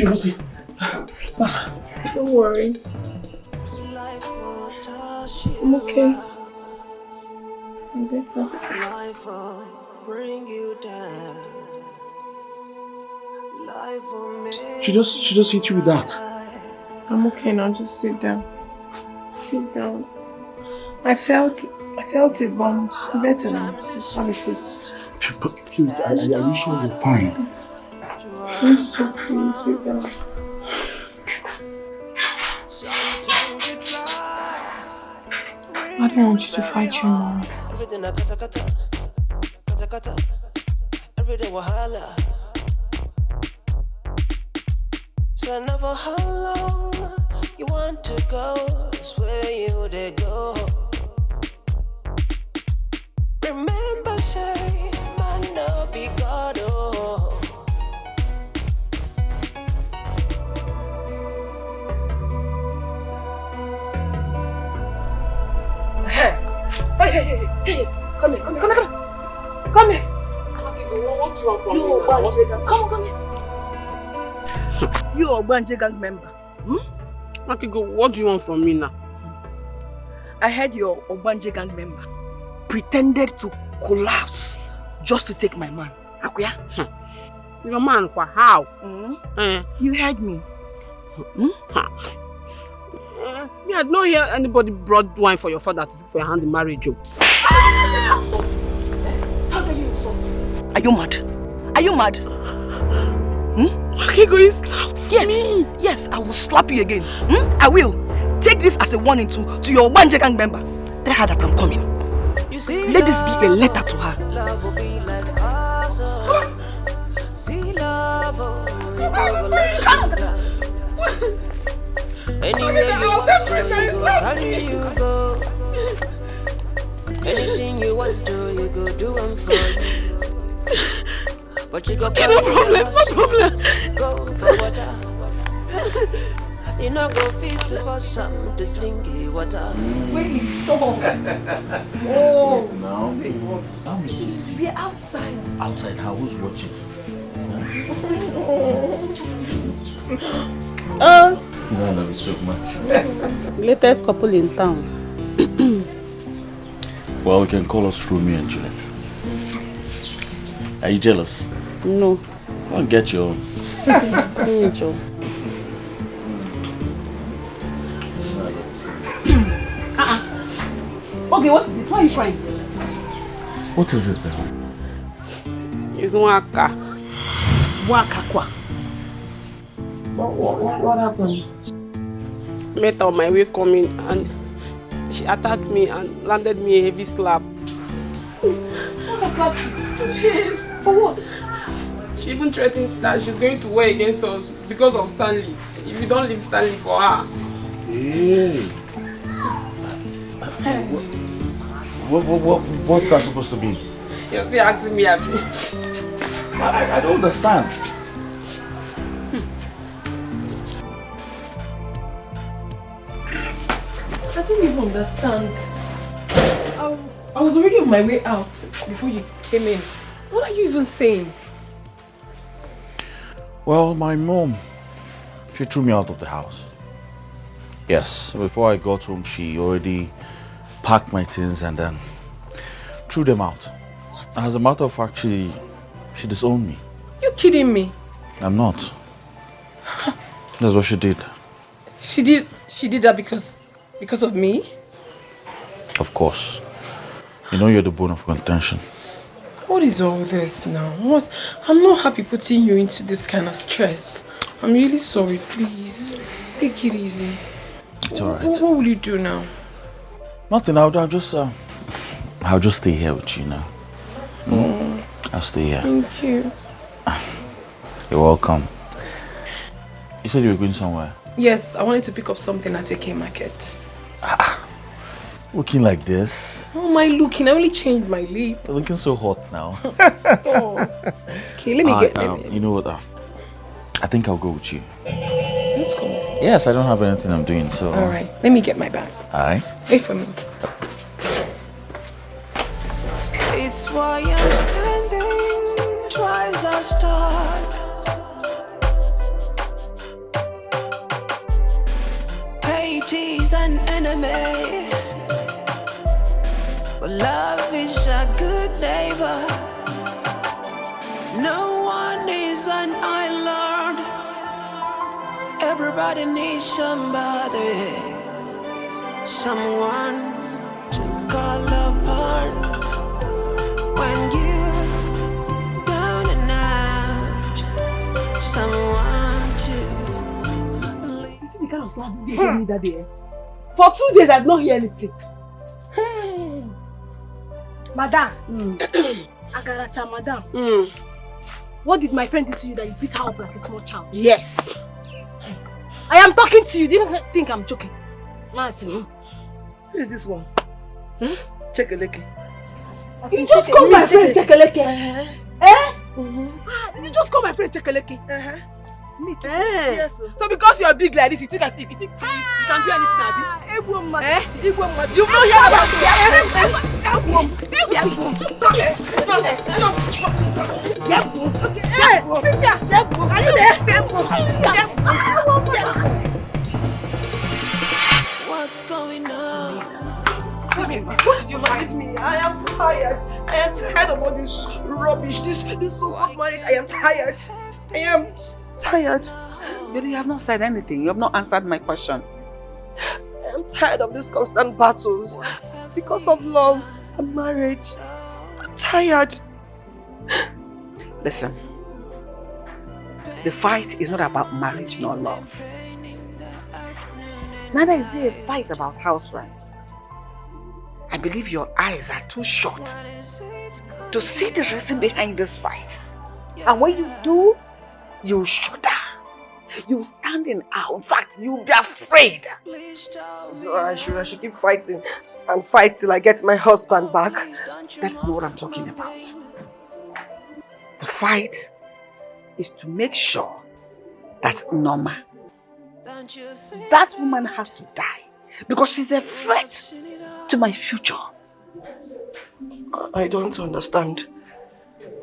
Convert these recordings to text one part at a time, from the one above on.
Rosie. What's... Don't worry. I'm okay. I'm better. Life will bring you down. Life will make She just hit you with that. I'm okay now, just sit down. Sit down. I felt it, but I'm better now. Just have a seat. But please, are you sure you're fine? I want to talk to you. Sit down. I don't want you to fight your mom. everything. Everything wahala. So never how long you want to go. It's where you they go. Remember, say, man, no be God. Oh. Hey, come here. Come here. Come here. You are Ogbanje gang member. Akigo, what do you want from me now? I heard your Ogbanje gang member pretended to collapse just to take my man. Akuya? Your man, how? You heard me. Me, I don't hear anybody brought wine for your father to take for your hand in marriage. How can you insult me? Are you mad? Are you mad? Akigo, you slapped me. Yes, I will slap you again. I will. Take this as a warning to your Ogbanje gang member. Tell her that I'm coming. Let this be a letter to her. Love will be like awesome. See love, anywhere you want to go, carry you go. Anything you want to, you go do them for you. But you go no problem. Go for water. You know go fit for some to drink water. Wait, stop. Oh. No. We're outside. Outside, how? Who's watching? Oh. I love you so much. Latest couple in town. Well, we can call us Romeo and Juliet. Are you jealous? No. I'll get your own. Okay, what is it? Why are you crying? What is it then? It's Waka. Waka kwa. What happened? Met her on my way coming and she attacked me and landed me a heavy slap. What has happened? Yes. For what? She even threatened that she's going to war against us because of Stanley. If you don't leave Stanley for her. Hey. What's that supposed to be? You're still asking me, Abby. I don't understand. I don't even understand. I was already on my way out before you came in. What are you even saying? Well, my mom, she threw me out of the house. Yes, before I got home, she already packed my things and then threw them out. What? As a matter of fact, she disowned me. You kidding me? I'm not. That's what she did. She did that because of me? Of course. You know you're the bone of contention. What is all this now? I'm not happy putting you into this kind of stress. I'm really sorry, please. Take it easy. It's alright. What will you do now? Nothing, I'll just stay here with you now. I'll stay here. Thank you. You're welcome. You said you were going somewhere? Yes, I wanted to pick up something at AK Market. Looking like this? How am I looking? I only changed my lip. You're looking so hot now. Oh. Okay, let me get them. You know what? I think I'll go with you. Let's go. Yes, I don't have anything I'm doing, so... Alright, let me get my bag. Alright. Wait for me. It's why I'm standing twice as tall. is an enemy, but love is a good neighbor. No one is an island. Everybody needs somebody, someone to call upon when you're down and out. Someone to leave. You see the kind of slap this guy gave me that day? For 2 days, I did not hear anything. Madam, Agaracha, madam. What did my friend do to you that you beat her up like a small child? Yes. I am talking to you. Do you think I'm joking? Martin. Who is this one? Check a lecky. You just call my friend Chekeleke. Eh? Ah, did you just call my friend Chekeleke? Me too. Yes. So because you're big like this, you think you can do anything, Abi? You've not heard about it. Are you there? What's going on? What is it? What did you find me? I am tired. I am tired of all this rubbish, this so-called marriage. I am tired. I am tired. But you have not said anything. You have not answered my question. I am tired of these constant battles because of love and marriage. I'm tired. Listen. The fight is not about marriage nor love. Neither is it a fight about house rent. I believe your eyes are too short to see the reason behind this fight. And when you do, you shudder. You stand in awe. In fact, you'll be afraid. I should keep fighting and fight till I get my husband back. That's not what I'm talking about. The fight is to make sure that Norma, that woman has to die because she's a threat to my future. I don't understand.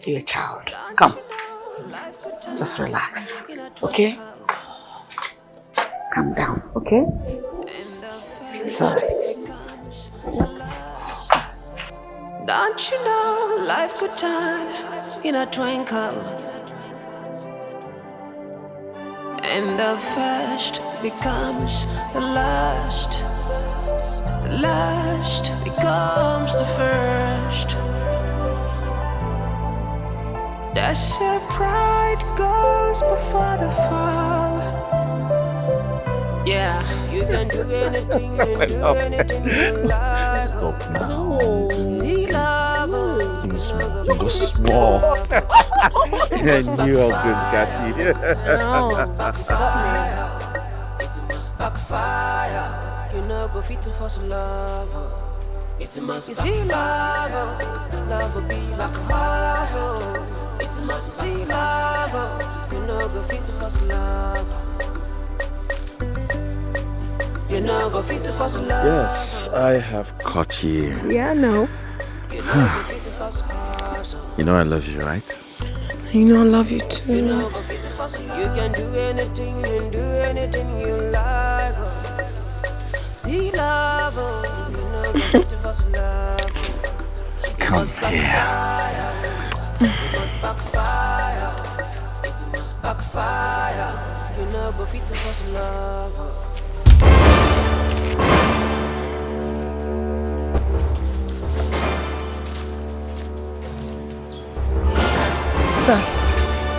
You're a child. Come. Just relax. Okay? Calm down. Okay? It's alright. Don't you know life could turn in a twinkle, and the first becomes the last. The last becomes the first. That's where pride goes before the fall. Yeah, you can do anything and do anything you like. Stop now. See love. Give me small. Give me small. I knew I was going to catch you. It must backfire. You know, go fit to force love. It must see love. Love will be like fire. It must see love. You know, go fit to force love. You know, go fit to force love. Yes, I have caught you. Yeah, I know. You know I love you, right? You know I love you too. You know, go fit to force love. You can do anything and do anything you like. See love. You know, go fit to force love. Come here. It must backfire. It must backfire. You know, go fit to force love.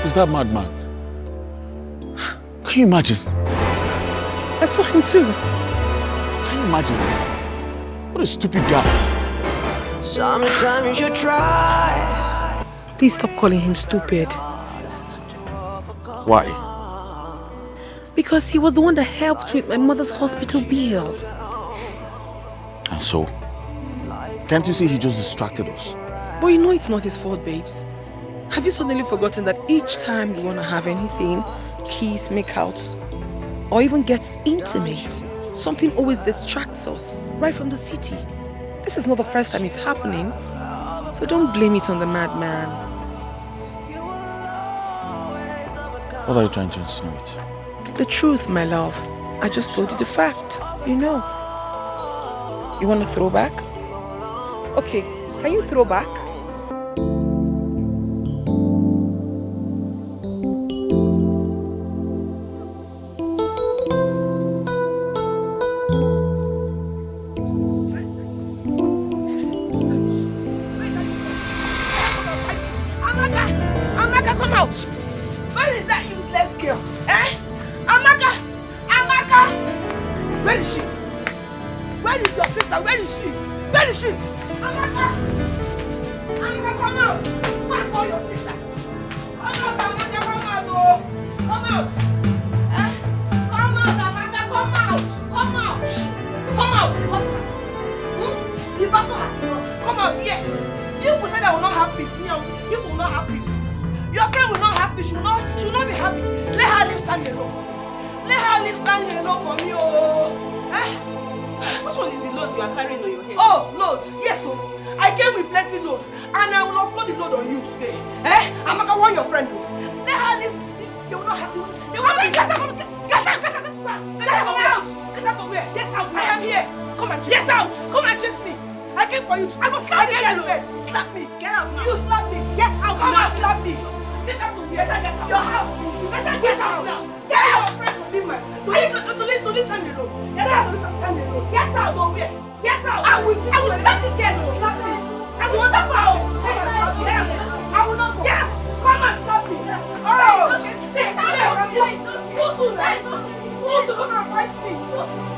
Is that madman? Can you imagine? I saw him too. Can you imagine? What a stupid guy. Sometimes you try. Please stop calling him stupid. Why? Because he was the one that helped with my mother's hospital bill. And so? Can't you see he just distracted us? But you know it's not his fault, babes. Have you suddenly forgotten that each time you want to have anything, kiss, make outs, or even get intimate, something always distracts us right from the city? This is not the first time it's happening, so don't blame it on the madman. What are you trying to insinuate? The truth, my love. I just told you the fact. You know, you want to throw back? Okay, can you throw back? Amaka, come out! Where is that useless girl? Eh? Amaka! Amaka! Where is she? Where is your sister? Where is she? Where is she? Amaka! Amaka, come out! Go and call your sister. Come out, Amaka, come out, oh! Come out! Eh? Come out, Amaka, come out! Come out! Come out! The battle has The battle has begun. Come out, yes! You will say that will not have peace. You will not have peace. Your friend will not have peace. She will not be happy. Let her live standing alone. Let her live standing alone for me, oh! Eh? Which one is the load you are carrying on your head? Oh, load. Yes, oh. I came with plenty load. And I will offload the load on you today. Eh? Amaka, want your friend, oh. Let her live. You will not have you. You will not get out. Get out. Get out. Get out of where? Get out of where? Get out. I am here. Come and get out. Come and chase me. I came for you to. I was slap you. Slap me. Get out now. You slap me. Get out. Come and slap me. Get out of here. Get out. Your house. Get out. Get out. Your friend will leave my. To leave stand alone. Get out. Stand alone. Get out of here. Get out. I will slap the girl. Slap me. I will not go. Come and slap me. I will not go. Yeah. Come and slap me. Oh. You to come and fight me.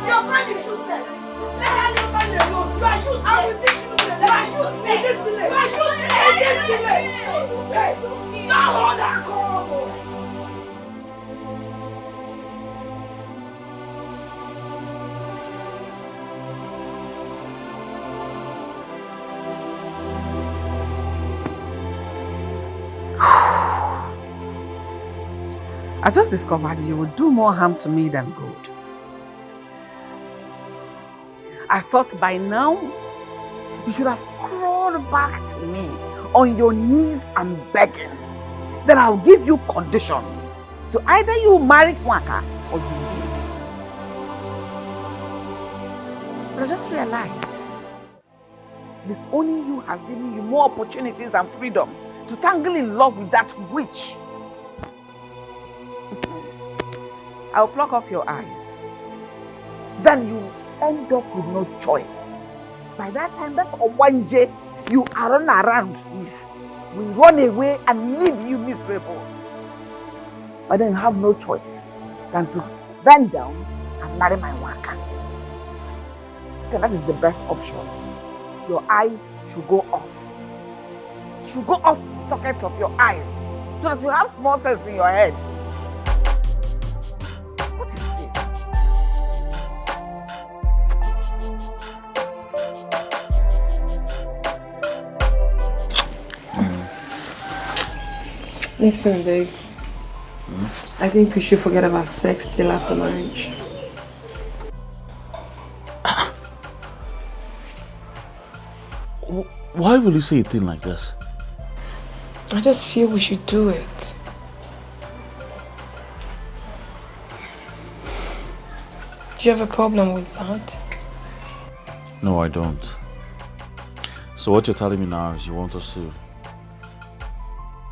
Your friend is useless. Let her live stand alone. You are useless. I will teach you the lesson. You are useless. You are useless. You are useless. Now hold that call. I just discovered you would do more harm to me than good. I thought by now you should have crawled back to me on your knees and begging. Then I'll give you conditions. So either you marry Kwaka or you leave. But I just realized this owning you has given you more opportunities and freedom to tangle in love with that witch. I'll pluck off your eyes. Then you end up with no choice. By that time, that Obanje you are run around with will run away and leave you miserable. But then you have no choice than to bend down and marry my waka. Okay, that is the best option. Your eyes should go off. Should go off the sockets of your eyes so that you have small sense in your head. What is this? Listen, babe. I think we should forget about sex till after marriage. Why will you say a thing like this? I just feel we should do it. Do you have a problem with that? No, I don't. So what you're telling me now is you want us to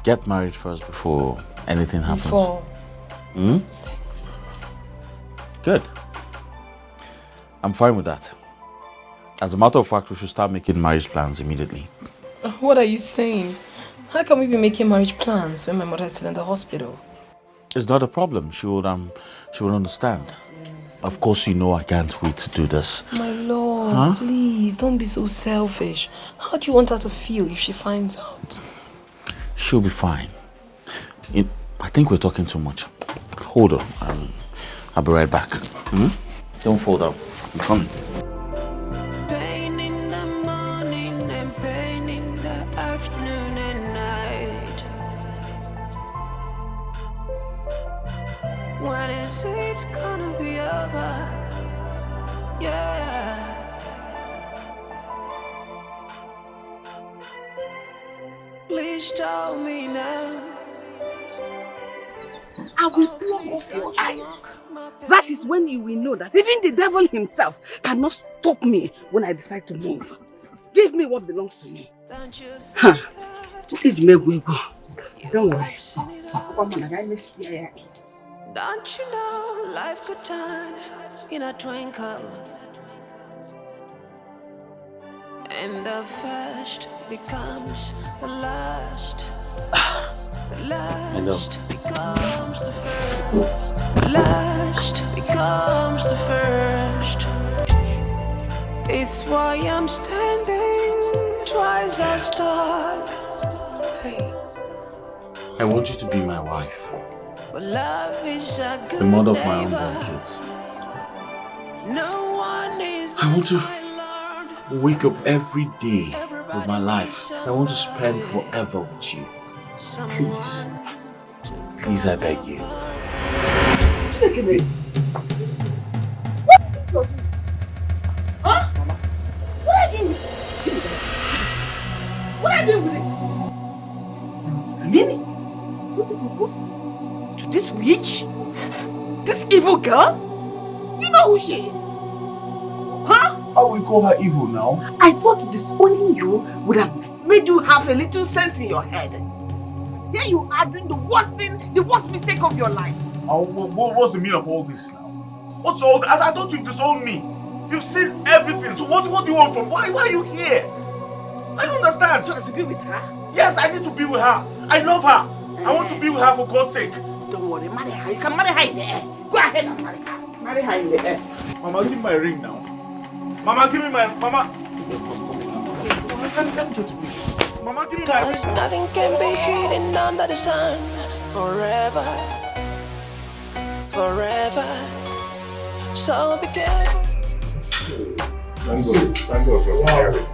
get married first before anything happens? Before sex. Good. I'm fine with that. As a matter of fact, we should start making marriage plans immediately. What are you saying? How can we be making marriage plans when my mother is still in the hospital? It's not a problem. She will understand. Of course, you know I can't wait to do this. My love, please don't be so selfish. How do you want her to feel if she finds out? She'll be fine. I think we're talking too much. Hold on. I'll be right back. Don't fall down. I'm coming. Pain in the morning and pain in the afternoon and night. When is it gonna be over? Yeah. Please tell me now. I will block off your eyes That is when you will know that even the devil himself cannot stop me when I decide to move. Give me what belongs to me. Huh. Don't worry. Don't you know life could turn in a twinkle, and the first becomes the last. The last becomes the first. The last becomes the first. It's why I'm standing twice as tall. I want you to be my wife. But love is a good The mother of my neighbor. unborn kids. No one is I want to my Lord. wake up every day with my life. I want to spend forever with you. Please. Please, I beg you. Huh? What are you doing? What are you doing with it? Really? What did you propose to this witch? This evil girl? You know who she is? Huh? How will we call her evil now? I thought disowning you would have made you have a little sense in your head. Here you are doing the worst thing, the worst mistake of your life. What's the meaning of all this now? What's all that? I thought you disowned me. You've seized everything. So what do you want from? Why are you here? I don't understand. So I should be with her? Yes, I need to be with her. I love her. I want to be with her for God's sake. Don't worry, marry her. You can marry her in the air. Go ahead and marry her. Marry her in the air. Mama, give me my ring now. Mama, give me my... Mama... Let me get to me. Mama, give me my ring. 'Cause nothing can be hidden under the sun forever. Forever. So be careful. Thank God for marriage.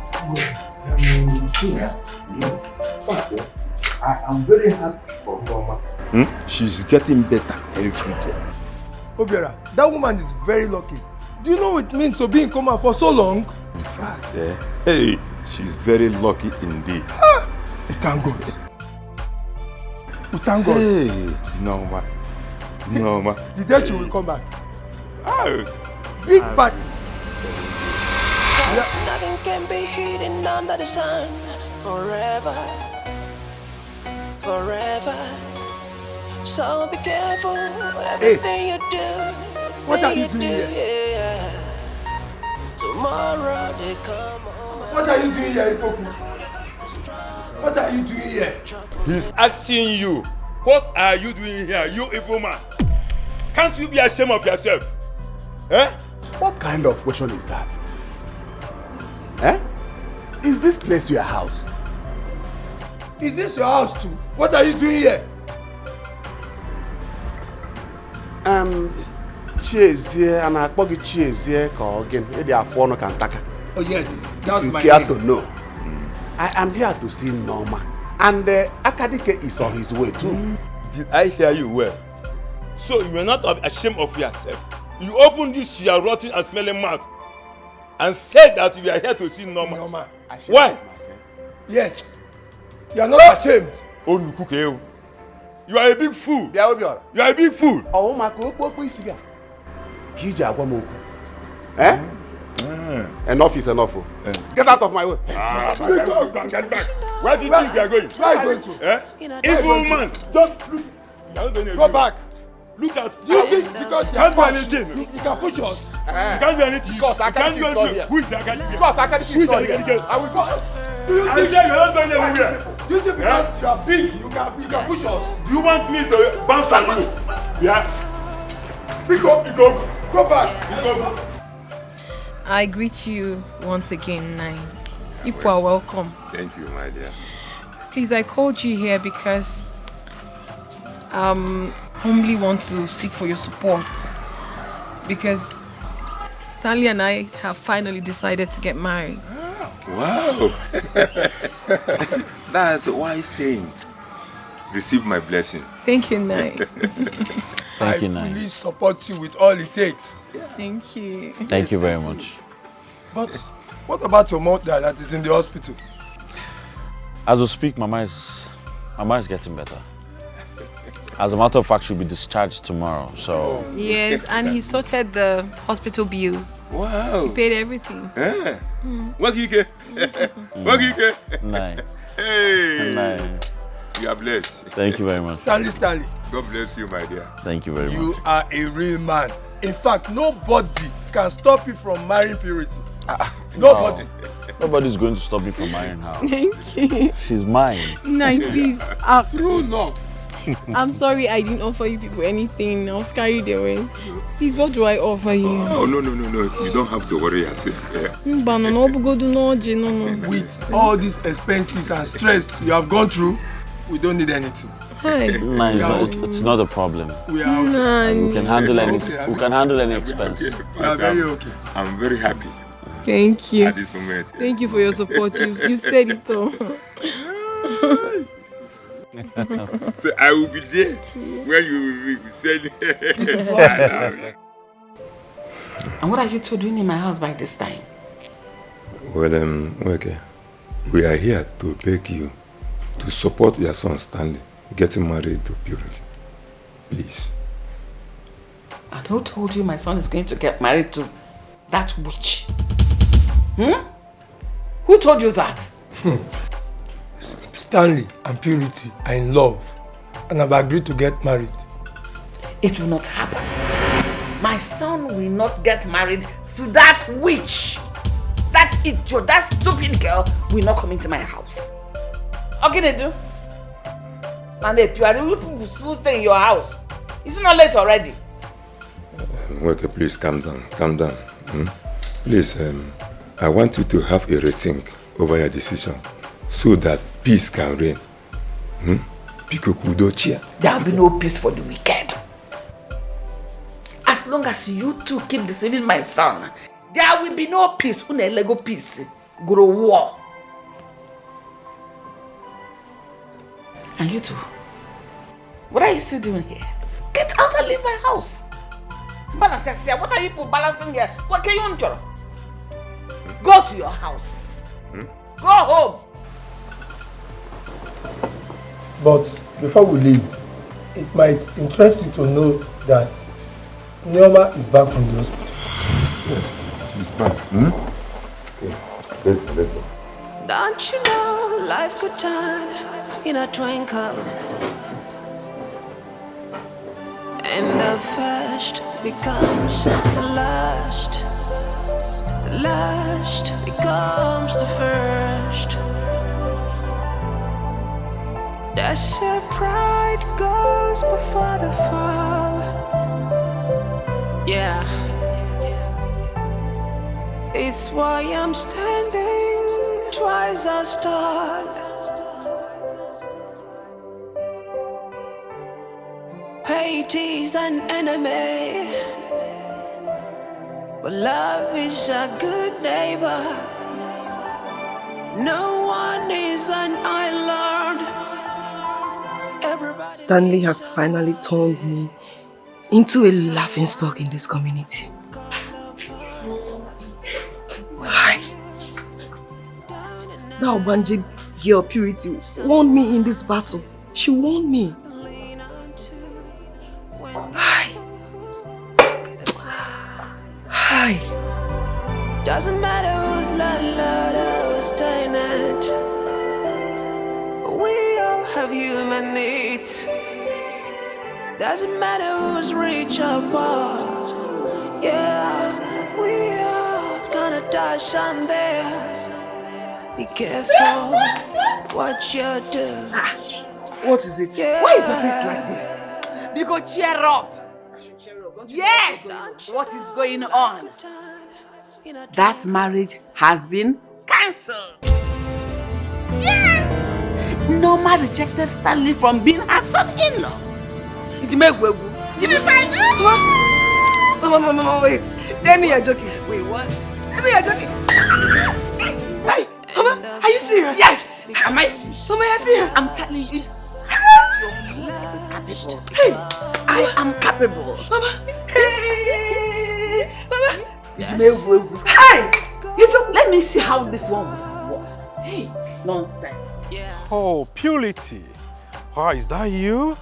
I am very happy for Mama. She's getting better every day. Obiora, that woman is very lucky. Do you know what it means to be in coma for so long? In fact, hey, she's very lucky indeed. We thank God. We thank God. Hey, no, ma. The day she will come back. Oh. Big party. 'Cause nothing can be hidden under the sun forever. Forever. So be careful with everything you do. What are you doing here? Yeah. Tomorrow they come home. What are you doing here, Ipoku? What are you doing here? He's asking you, what are you doing here, you evil man? Can't you be ashamed of yourself? Eh? What kind of question is that? Eh? Is this place your house? Is this your house too? What are you doing here? Chiezie, and I call you Chiezie, again. Maybe I phone can taka. Oh yes, that's you my care name. to know. I am here to see Norma, and Akadike is on his way too. Did I hear you well? So you are not ashamed of yourself. You opened this your rotten and smelling mouth and said that you are here to see Norma. Why? Yes. You are not ashamed. Oh, you are a big fool. You are a big fool. Oh, my God, eh? Enough is enough. Get out of my way. Get back. Where do you think you are going? Where are you going to? Eh? Evil man, just look. You are going Go back. Look at. Do you think because you can't do are anything? you can push us? You can't do anything. Because I can't do anything. Who is Akadike? Because I can't Who is Akadike? I will go. Do you I think said you are not going anywhere. Do you think because you are big, you can push us? You want me to bounce on you? Yeah. Pick up. Go back. I greet you once again, Nai. You are welcome. Thank you, my dear. Please, I called you here because humbly want to seek for your support. Because Stanley and I have finally decided to get married. Wow. That's a wise saying. Receive my blessing. Thank you, Nai. I fully support you with all it takes. Thank you. Thank you very much. But what about your mother that is in the hospital? As we speak, Mama is getting better. As a matter of fact, she'll be discharged tomorrow, so... Yes, and he sorted the hospital bills. Wow. He paid everything. Yeah. What do you get? What do you get? Nice. Hey. Nice. You are blessed. Thank you very much. Stanley. God bless you, my dear. Thank you very You much. are a real man. In fact, nobody can stop you from marrying Purity. Nobody. Wow. Nobody's going to stop me from marrying her. Thank you. She's mine. Nice, please. True love. I'm sorry I didn't offer you people anything. I was carried away. Please, what do I offer you? Oh, no. You don't have to worry yourself. Yeah. With all these expenses and stress you have gone through, we don't need anything. Hi. It's not a problem. We are okay. We can handle any expense. We are very okay. I'm very happy. Thank you. At this moment. Thank you for your support. You said it all. So I will be there when you will be saying. And what are you two doing in my house by this time? Well, okay. We are here to beg you to support your son Stanley getting married to Purity. Please. And who told you my son is going to get married to that witch? Who told you that? Stanley and Purity are in love and have agreed to get married. It will not happen. My son will not get married to that witch. That idiot, that stupid girl will not come into my house. How can I do? And if you are who stay in your house, it's not late already. Okay, please calm down. Please, I want you to have a rethink over your decision so that peace can reign. There will be no peace for the wicked. As long as you two keep deceiving my son, there will be no peace. Lego peace. Grow war. And you two, what are you still doing here? Get out and leave my house. Balance, what are you balancing here? What can you do? Go to your house. Go home. But before we leave, it might interest you to know that Neoma is back from the hospital. Yes, she's back. Okay, let's go. Don't you know life could turn in a twinkle, and the first becomes the last. The last becomes the first. That's where pride goes before the fall. Yeah. It's why I'm standing twice as tall. Hate is an enemy, but love is a good neighbor. No one is an island. Everybody. Stanley has finally turned me into a laughingstock in this community. Hi. Now Banji girl Purity won me in this battle. She won me. Hi. Hi. Doesn't matter who's landlord or who's tenant. We all have human needs. Doesn't matter who's rich or poor. Yeah, we all gonna die someday. Be careful what you do. What is it? Yeah. Why is your face like this? Because cheer up. Yes! What is going on? That marriage has been cancelled. Yes! Norma rejected Stanley from being her son-in-law. Give me 5. Mama, wait. Tell me you're joking. Wait, what? Tell me you're joking. Hey, Mama, are you serious? Yes! Am I serious? Mama, you're serious? I'm telling you. Capable. Hey, I am capable. Mama. Hey, Mama. Hey! You took. Let me see how this one works. Hey, nonsense. Oh, Purity. Ah, is that you?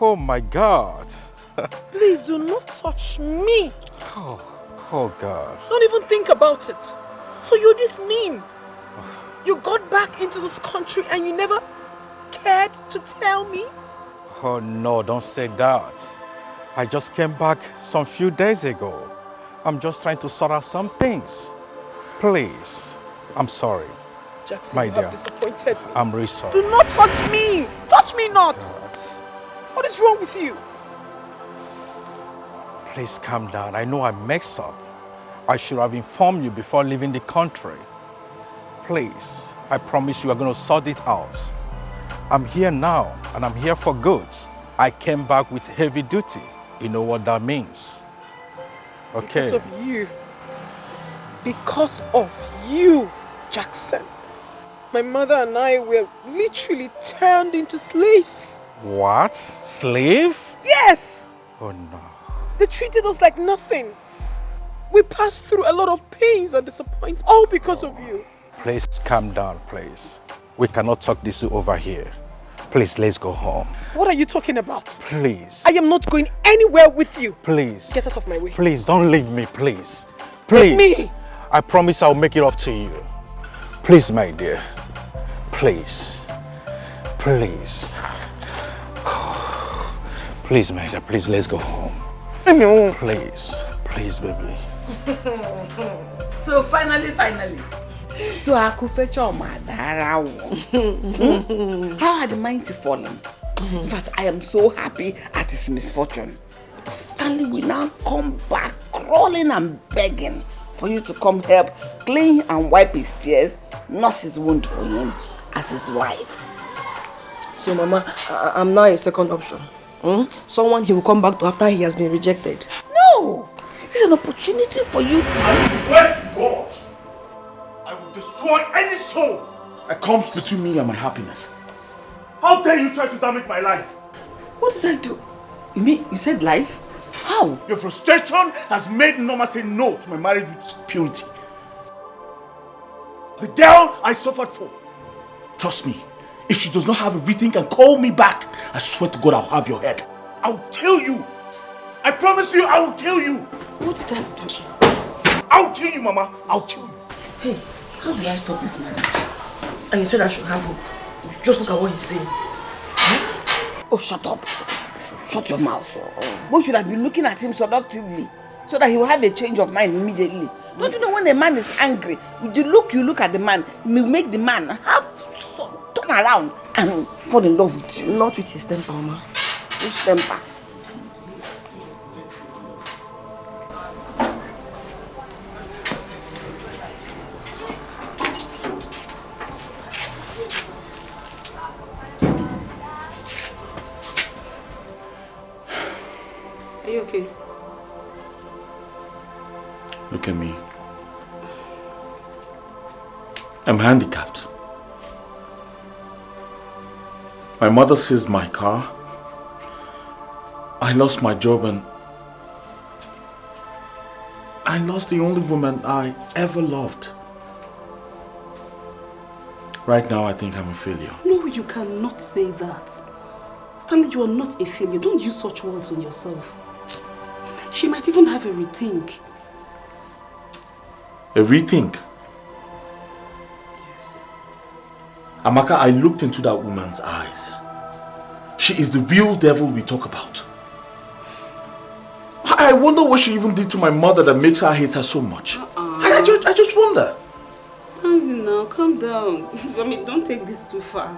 Oh my God. Please do not touch me. Oh God. Don't even think about it. So you're this mean. You got back into this country and you never cared to tell me? Oh no, don't say that. I just came back some few days ago. I'm just trying to sort out some things. Please, I'm sorry. Jackson, My you dear, have disappointed me. I'm really sorry. Do not touch me! Touch me not! What is wrong with you? Please calm down. I know I messed up. I should have informed you before leaving the country. Please, I promise you are going to sort it out. I'm here now, and I'm here for good. I came back with heavy duty. You know what that means. Okay. Because of you. Because of you, Jackson. My mother and I were literally turned into slaves. What? Slave? Yes! Oh no. They treated us like nothing. We passed through a lot of pains and disappointment, all because of you. Please calm down, please. We cannot talk this over here. Please, let's go home. What are you talking about? Please. I am not going anywhere with you. Please. Get out of my way. Please, don't leave me, please. Please. Leave me. I promise I'll make it up to you. Please, my dear. Please. Please. Please, my dear, please, let's go home. Please. Please, baby. So finally. So I could fetch all my How had the mighty fallen? In fact, I am so happy at his misfortune. Stanley will now come back crawling and begging for you to come help clean and wipe his tears, nurse his wound for him as his wife. So Mama, I'm now a second option. Someone he will come back to after he has been rejected. No! This is an opportunity for you to... I swear to God, I will destroy any soul that comes between me and my happiness. How dare you try to damage my life? What did I do? You mean, you said life? How? Your frustration has made Norma say no to my marriage with purity. The girl I suffered for. Trust me, if she does not have a rethink and call me back, I swear to God I'll have your head. I'll tell you. I promise you I will tell you. What did I do? I'll tell you, Mama. I'll tell you. Hey, how do I stop this marriage? And you said I should have hope. Just look at what he's saying. Oh, shut up. Shut your mouth. We should have been looking at him seductively so that he will have a change of mind immediately. Don't you know when a man is angry, you look at the man, you make the man turn around and fall in love with you. Not with his temper, Mama. Which temper? Are you okay? Look at me. I'm handicapped. My mother seized my car. I lost my job and I lost the only woman I ever loved. Right now I think I'm a failure. No, you cannot say that. Stanley, you are not a failure. Don't use such words on yourself. She might even have a rethink. A rethink? Yes. Amaka, I looked into that woman's eyes. She is the real devil we talk about. I wonder what she even did to my mother that makes her hate her so much. I just wonder. Stanley, now, calm down. I mean, don't take this too far.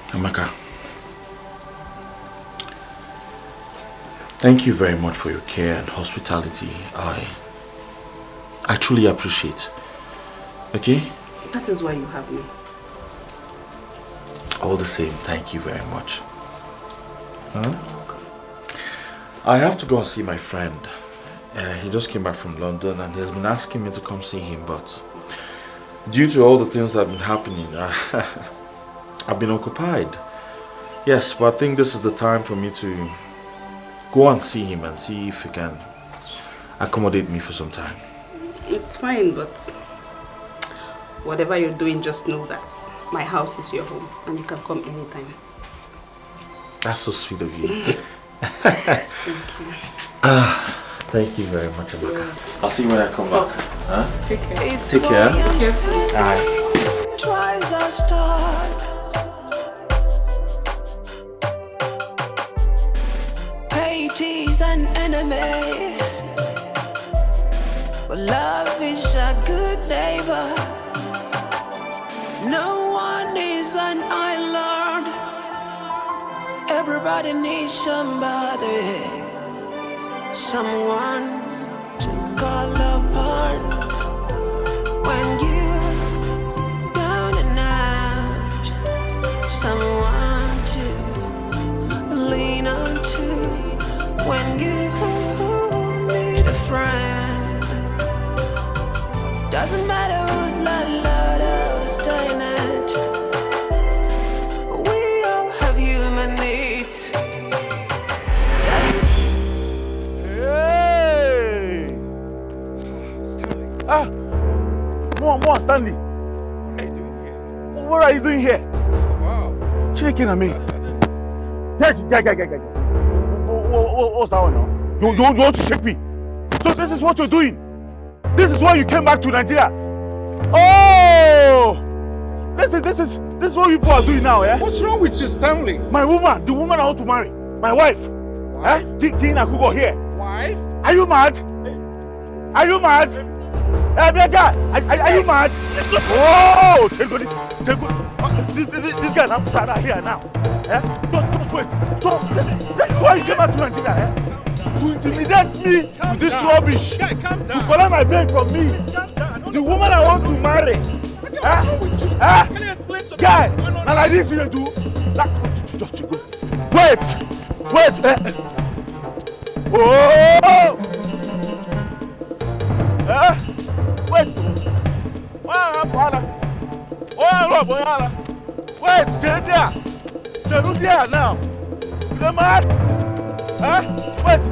Amaka, thank you very much for your care and hospitality. I truly appreciate. Okay? That is why you have me. All the same, thank you very much. Huh? I have to go and see my friend. He just came back from London and he has been asking me to come see him, but due to all the things that have been happening, I've been occupied. Yes, but I think this is the time for me to go and see him and see if he can accommodate me for some time. It's fine, but whatever you're doing, just know that my house is your home and you can come anytime. That's so sweet of you. Thank you. Thank you very much, Amaka. I'll see you when I come back. Huh? Take care. Take care. Alright. Tries our start. Hate is an enemy, but love is a good neighbor. No one is an island. Everybody needs somebody, someone to call upon when you're down and out, someone to lean on to when you need a friend. Doesn't matter who's landlord or tenant, we all have human needs. More, Stanley. What are you doing here? Wow. Checking at me. Guy. What's that one now? You want to shake me? So this is what you're doing? This is why you came back to Nigeria? Oh! This is what you people are doing now, eh? What's wrong with you, Stanley? My woman, the woman I want to marry. My wife. Eh? Tina Kugo here. Wife? Are you mad? Are you mad? Hey, guy, are you mad? Oh, take good. This guy is out here now. Eh? Don't wait. So, that's why you came back to Nigeria, eh? To intimidate me with this rubbish. Guy, calm down. To collect my bank from me. The woman I want to marry. Guy, now like this you do. Just go. Wait. Oh! Wait! Wait, stay there! Stay there now! You're mad! Wait!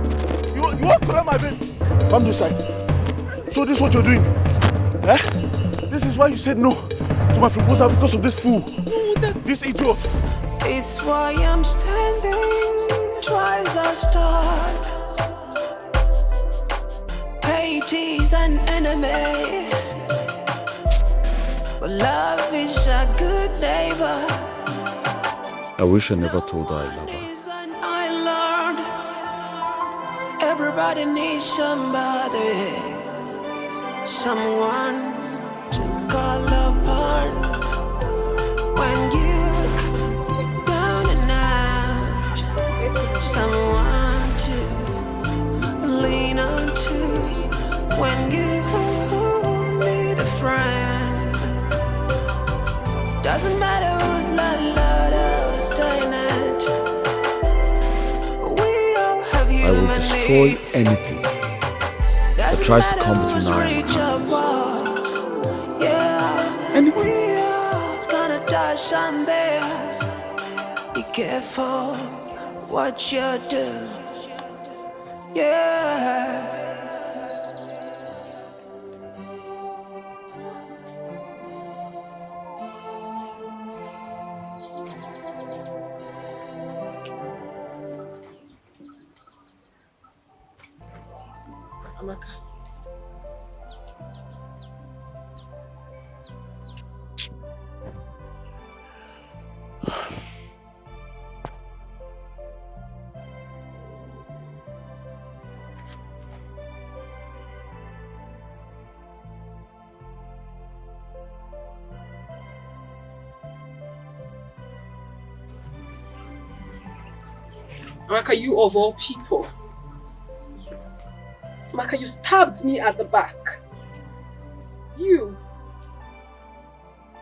You won't collect my baby! Come this side. So this is what you're doing? This is why you said no to my proposal because of this fool! This idiot! It's why I'm standing, twice I start. Hate is an enemy, but love is a good neighbor. I wish I never told her I love her. I learned everybody needs somebody, someone to call upon when you're down and out, someone to lean on to when you need a friend. Doesn't matter who's landlord or tenant, we all have human I will destroy needs. anything that tries to come between our hands. Anything. We are gonna die someday. Be careful what you do. Yeah. Amaka. Amaka, you of all people. Amaka, you stabbed me at the back. You.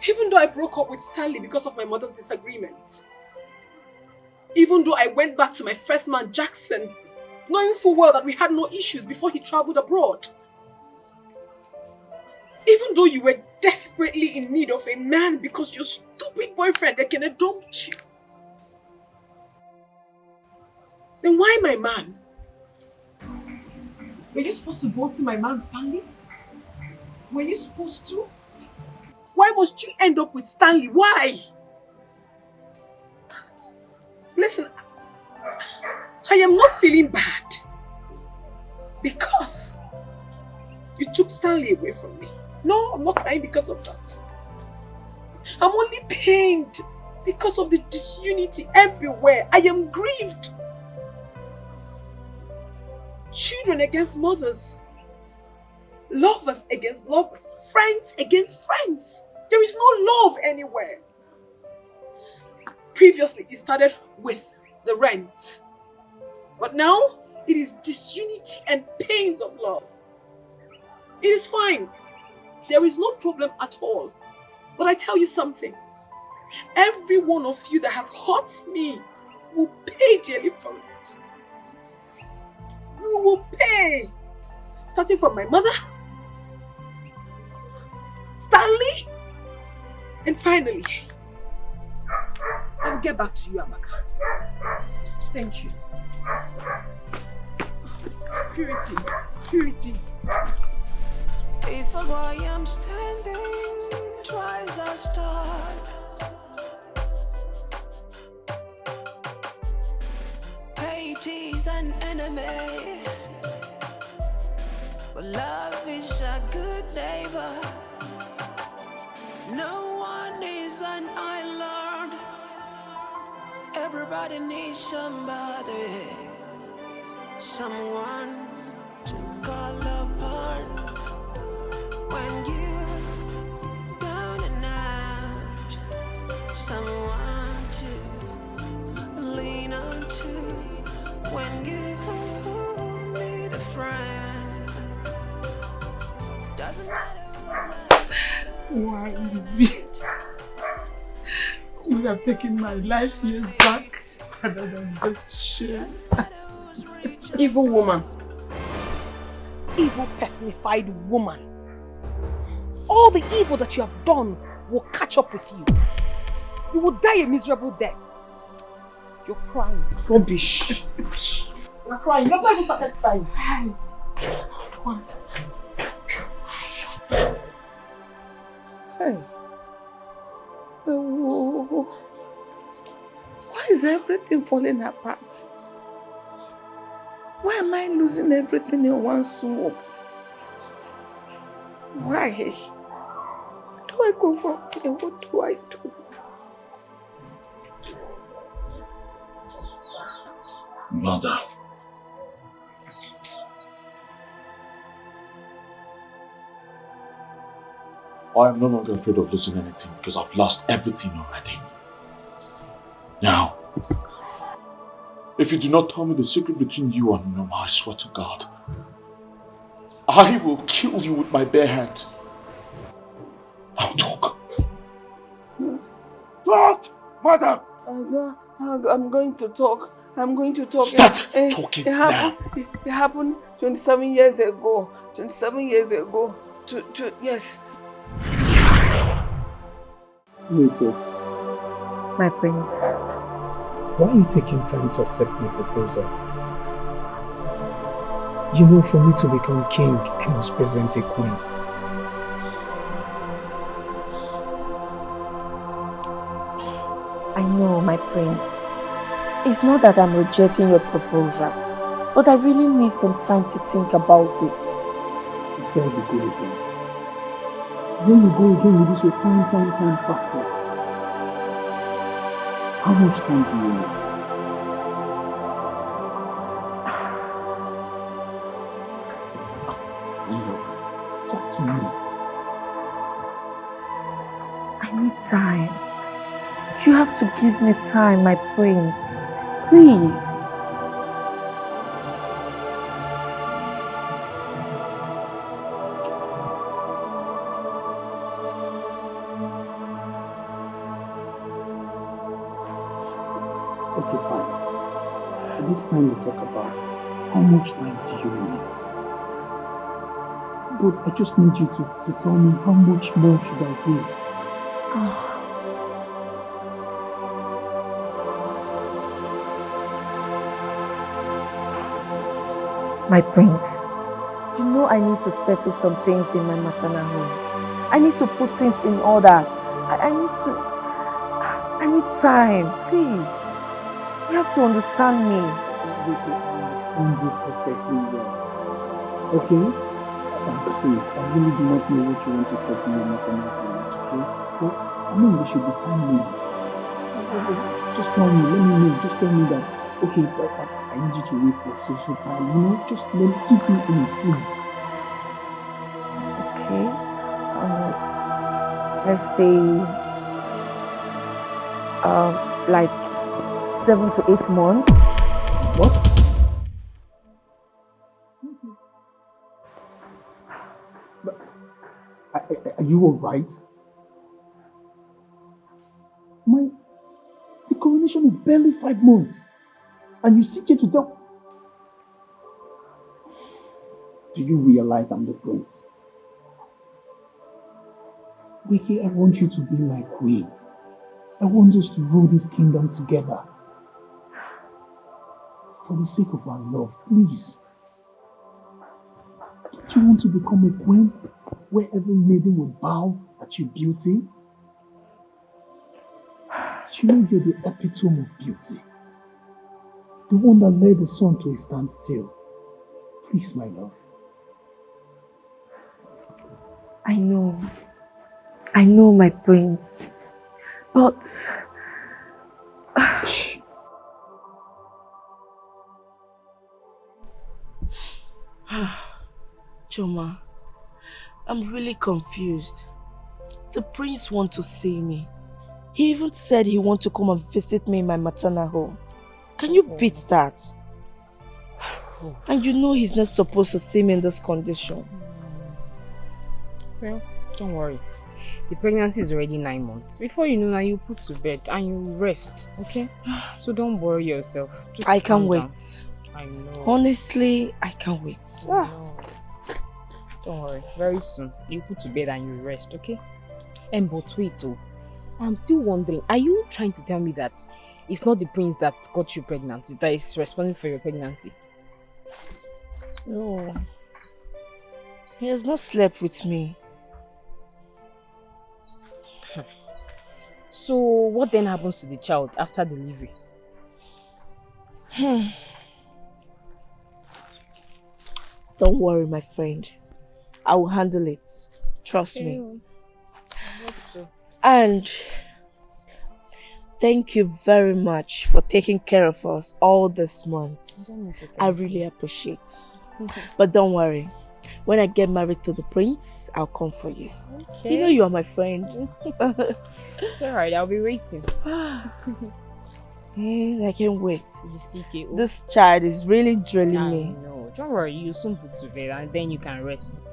Even though I broke up with Stanley because of my mother's disagreement. Even though I went back to my first man, Jackson, knowing full well that we had no issues before he traveled abroad. Even though you were desperately in need of a man because your stupid boyfriend Ekene dumped you. Then why my man? Were you supposed to go to my man Stanley? Were you supposed to? Why must you end up with Stanley? Why? Listen, I am not feeling bad because you took Stanley away from me. No, I'm not crying because of that. I'm only pained because of the disunity everywhere. I am grieved. Children against mothers. Lovers against lovers. Friends against friends. There is no love anywhere. Previously, it started with the rent. But now, it is disunity and pains of love. It is fine. There is no problem at all. But I tell you something. Every one of you that have hurt me will pay dearly for it. You will pay. Starting from my mother, Stanley, and finally, I will get back to you, Amaka. Thank you. Purity, purity. It's why I'm standing twice as tall. Hate is an enemy, but love is a good neighbor. No one is an island. Everybody needs somebody, someone to call upon when you're down and out, someone to lean on to when you need a friend. Doesn't matter. Why me? You have taken my life years back rather than this shit. Evil woman. Evil personified woman. All the evil that you have done will catch up with you. You will die a miserable death. You're crying. Rubbish. You're crying. You've not even started crying. Hey. Oh. Why is everything falling apart? Why am I losing everything in one swoop? Why? Where do I go from here? What do I do? Mother. I am no longer afraid of losing anything because I've lost everything already. Now, if you do not tell me the secret between you and Noma, I swear to God, I will kill you with my bare hands. I'll talk. Talk, mother! I'm going to talk. I'm going to talk. Start talking now. It happened 27 years ago. 27 years ago. Yes. Nico, My prince. why are you taking time to accept my proposal? You know, for me to become king, I must present a queen. I know, my prince. It's not that I'm rejecting your proposal, but I really need some time to think about it. There you go again. There you go again with this your time factor. How much time do you need? Talk to me. I need time. You have to give me time, my prince. Please. Okay, fine. This time we talk about how much time do you need? But I just need you to tell me how much more should I wait? My prince, you know I need to settle some things in my maternal home. I need to put things in order. I need time, please. You have to understand me. I understand you perfectly well. Okay? See, I really do not know what you want to say to your maternal parent, okay? But I mean, there should be time limit. Just tell me, let me know. Just tell me that, okay, I need you to wait for so time. You know, just keep me in it, please. Okay. Let's say, like 7 to 8 months. What? Are you alright? The coronation is barely 5 months. And you sit here to tell... Do you realize I'm the prince? Wiki, I want you to be my queen. I want us to rule this kingdom together. For the sake of our love, please. Don't you want to become a queen where every maiden will bow at your beauty? You know you're the epitome of beauty. The one that led the sun to a standstill. Please, my love. I know, my prince. But... Choma, I'm really confused. The prince wants to see me. He even said he wants to come and visit me in my maternal home. Can you beat that? And you know he's not supposed to see me in this condition. Well, don't worry. The pregnancy is already 9 months. Before you know, now you put to bed and you rest, okay? So don't worry yourself. Just I can't calm wait. down. I know. Honestly, I can't wait. Don't worry. Very soon, you put to bed and you rest, okay? And but wait though. I'm still wondering, are you trying to tell me that it's not the prince that got you pregnant, that is responsible for your pregnancy? No. He has not slept with me. So what then happens to the child after delivery? Don't worry, my friend. I will handle it. Trust me. I hope so. And thank you very much for taking care of us all this month. I really appreciate it. But don't worry. When I get married to the prince, I'll come for you. Okay. You know you are my friend. It's alright, I'll be waiting. I can't wait. You This child is really drilling me. No, don't worry, you'll soon put to bed and then you can rest.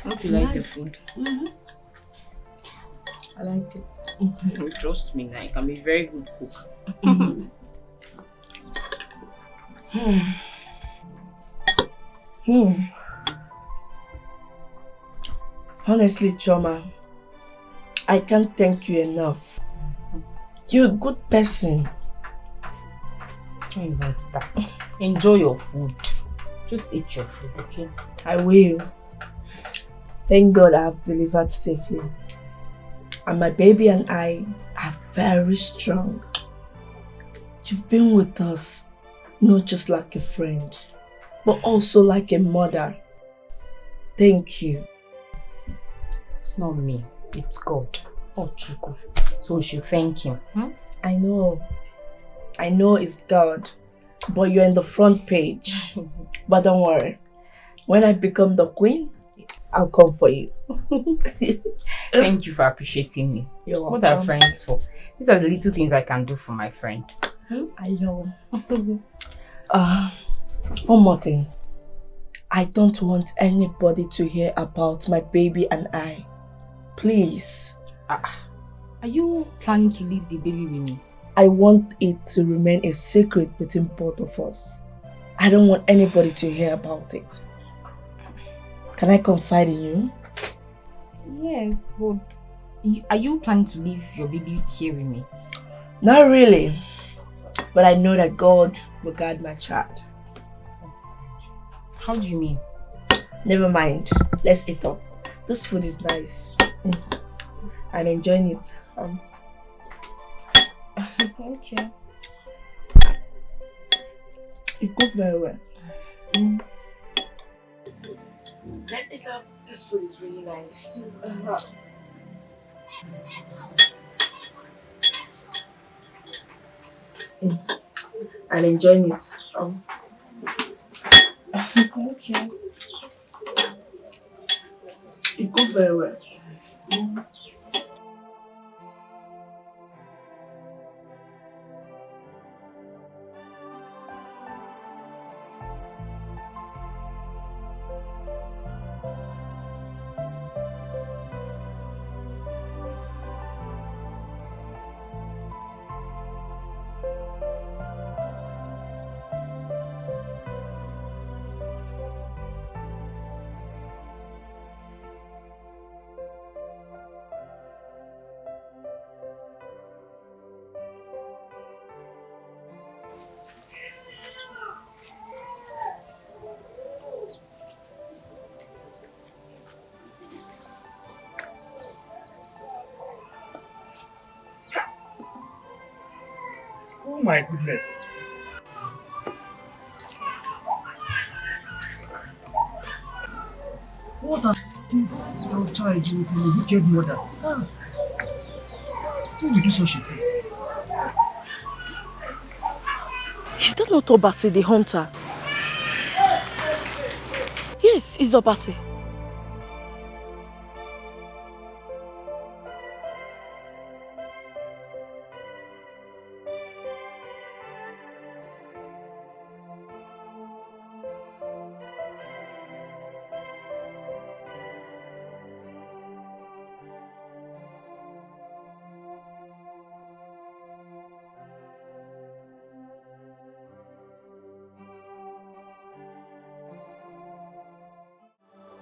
Hope you like the food. I like it. Trust me, I can be a very good cook. Honestly, Choma, I can't thank you enough. You're a good person. Don't even start. Enjoy your food. Just eat your food, okay? I will. Thank God I have delivered safely. And my baby and I are very strong. You've been with us, not just like a friend, but also like a mother. Thank you. It's not me, it's God. Oh, Chuku. So we should thank him. I know it's God, but you're in the front page. But don't worry, when I become the queen, I'll come for you. Thank you for appreciating me. You're welcome. What are friends for? These are the little things I can do for my friend. I know. One more thing. I don't want anybody to hear about my baby and I. Please. Are you planning to leave the baby with me? I want it to remain a secret between both of us. I don't want anybody to hear about it. Can I confide in you? Yes, but are you planning to leave your baby here with me? Not really. But I know that God will guide my child. How do you mean? Never mind. Let's eat up. This food is nice. I'm enjoying it. Okay. You cook very well. Let's eat up. This food is really nice. I'm enjoying it. Okay. You cook very well. Oh my goodness. What has your child with a wicked mother? Who will do such a thing? Is that not Obase the hunter? Yes, it's Obase.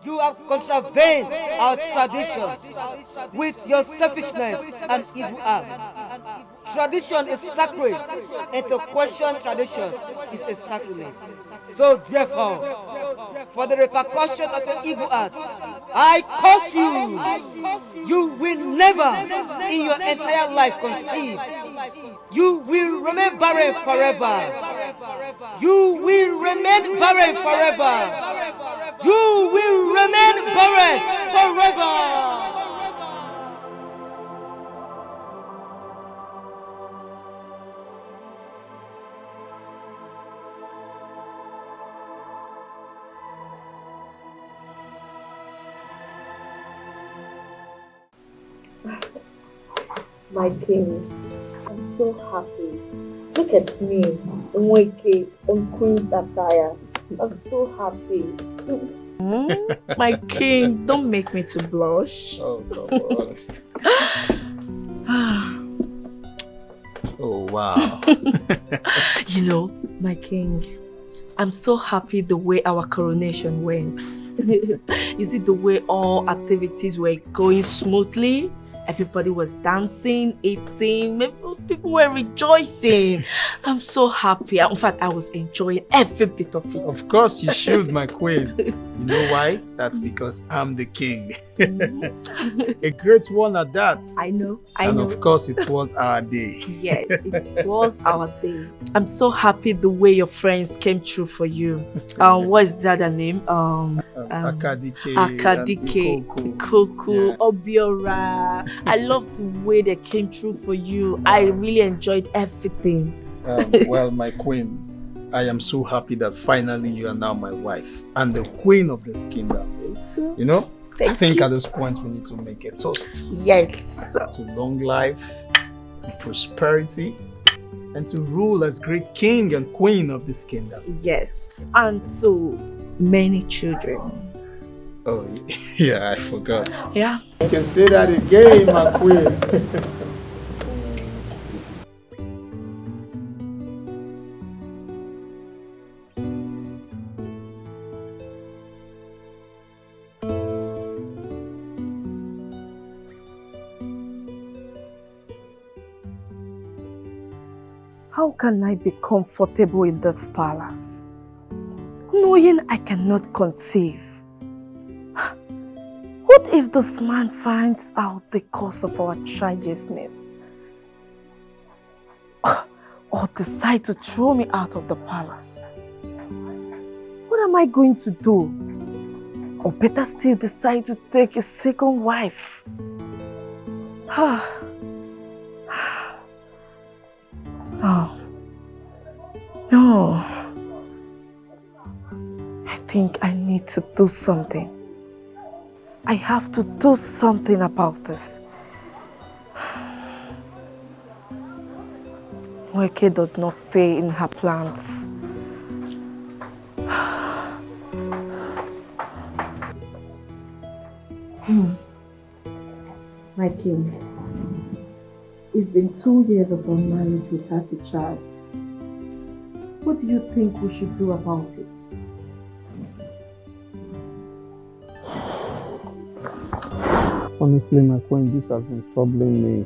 You have contravened our traditions with your selfishness and evil acts. Tradition is sacred, and to question tradition is a sacrilege. So therefore, for the repercussion of your evil act, I curse you. You will never in your entire life conceive. You will remain barren forever. You will remain barren forever. You will remain barren forever. My king, I'm so happy. Look at me, Nweke, in Queen's attire. I'm so happy. My king, don't make me to blush. Oh, come on. Oh, wow. You know, my king, I'm so happy the way our coronation went. You see the way all activities were going smoothly? Everybody was dancing, eating, people were rejoicing. I'm so happy. In fact, I was enjoying every bit of it. Of course you should, my queen. You know why? That's because I'm the king. A great one at that. I know. And of course it was our day. Yes, it was our day. I'm so happy the way your friends came through for you. What is the other name? Akadike, Koku, Obiora. I love the way they came through for you. I really enjoyed everything. Well, my queen, I am so happy that finally you are now my wife and the queen of this kingdom. You know, I think at this point we need to make a toast. Yes. To long life, prosperity, and to rule as great king and queen of this kingdom. Yes. And to many children. Oh, yeah, I forgot. Yeah. You can say that again, my queen. How can I be comfortable in this palace, knowing I cannot conceive? What if this man finds out the cause of our childlessness? Or decide to throw me out of the palace? What am I going to do? Or better still, decide to take a second wife? Oh. No. I think I need to do something. I have to do something about this. Weke does not fail in her plans. My king, it's been 2 years of our marriage without a child. What do you think we should do about it? Honestly, my queen, this has been troubling me.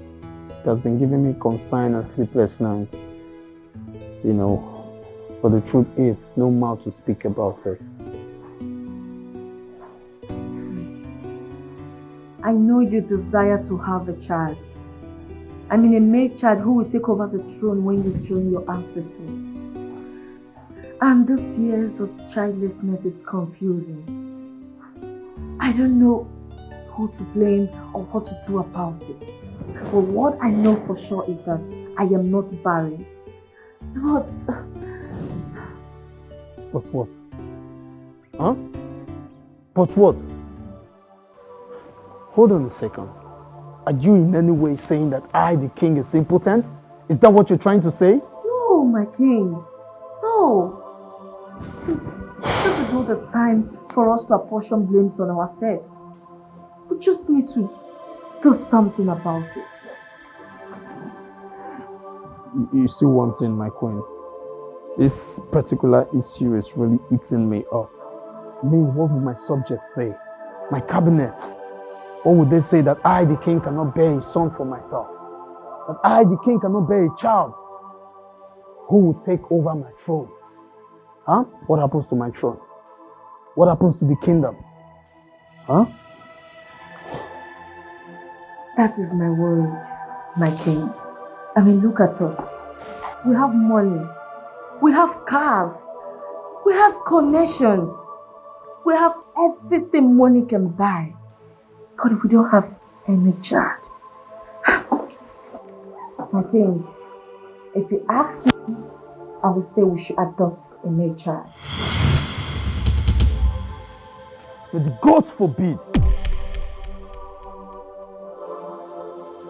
It has been giving me concern and sleepless nights. You know, but the truth is, no mouth to speak about it. I know you desire to have a child. I mean a male child who will take over the throne when you join your ancestors. And this years of childlessness is confusing. I don't know who to blame or what to do about it. But what I know for sure is that I am not barren. But what? Huh? But what? Hold on a second. Are you in any way saying that I, the king, is impotent? Is that what you're trying to say? no, my king. No. This is not the time for us to apportion blames on ourselves. We just need to do something about it. You see one thing, my queen. This particular issue is really eating me up. I mean, what would my subjects say? My cabinet? What would they say that I, the king, cannot bear a son for myself? That I, the king, cannot bear a child? Who will take over my throne? Huh? What happens to my throne? What happens to the kingdom? Huh? That is my worry, my king. I mean, look at us. We have money. We have cars. We have connections. We have everything money can buy. But if we don't have any child. My king, if you ask me, I would say we should adopt a male child. May the gods forbid.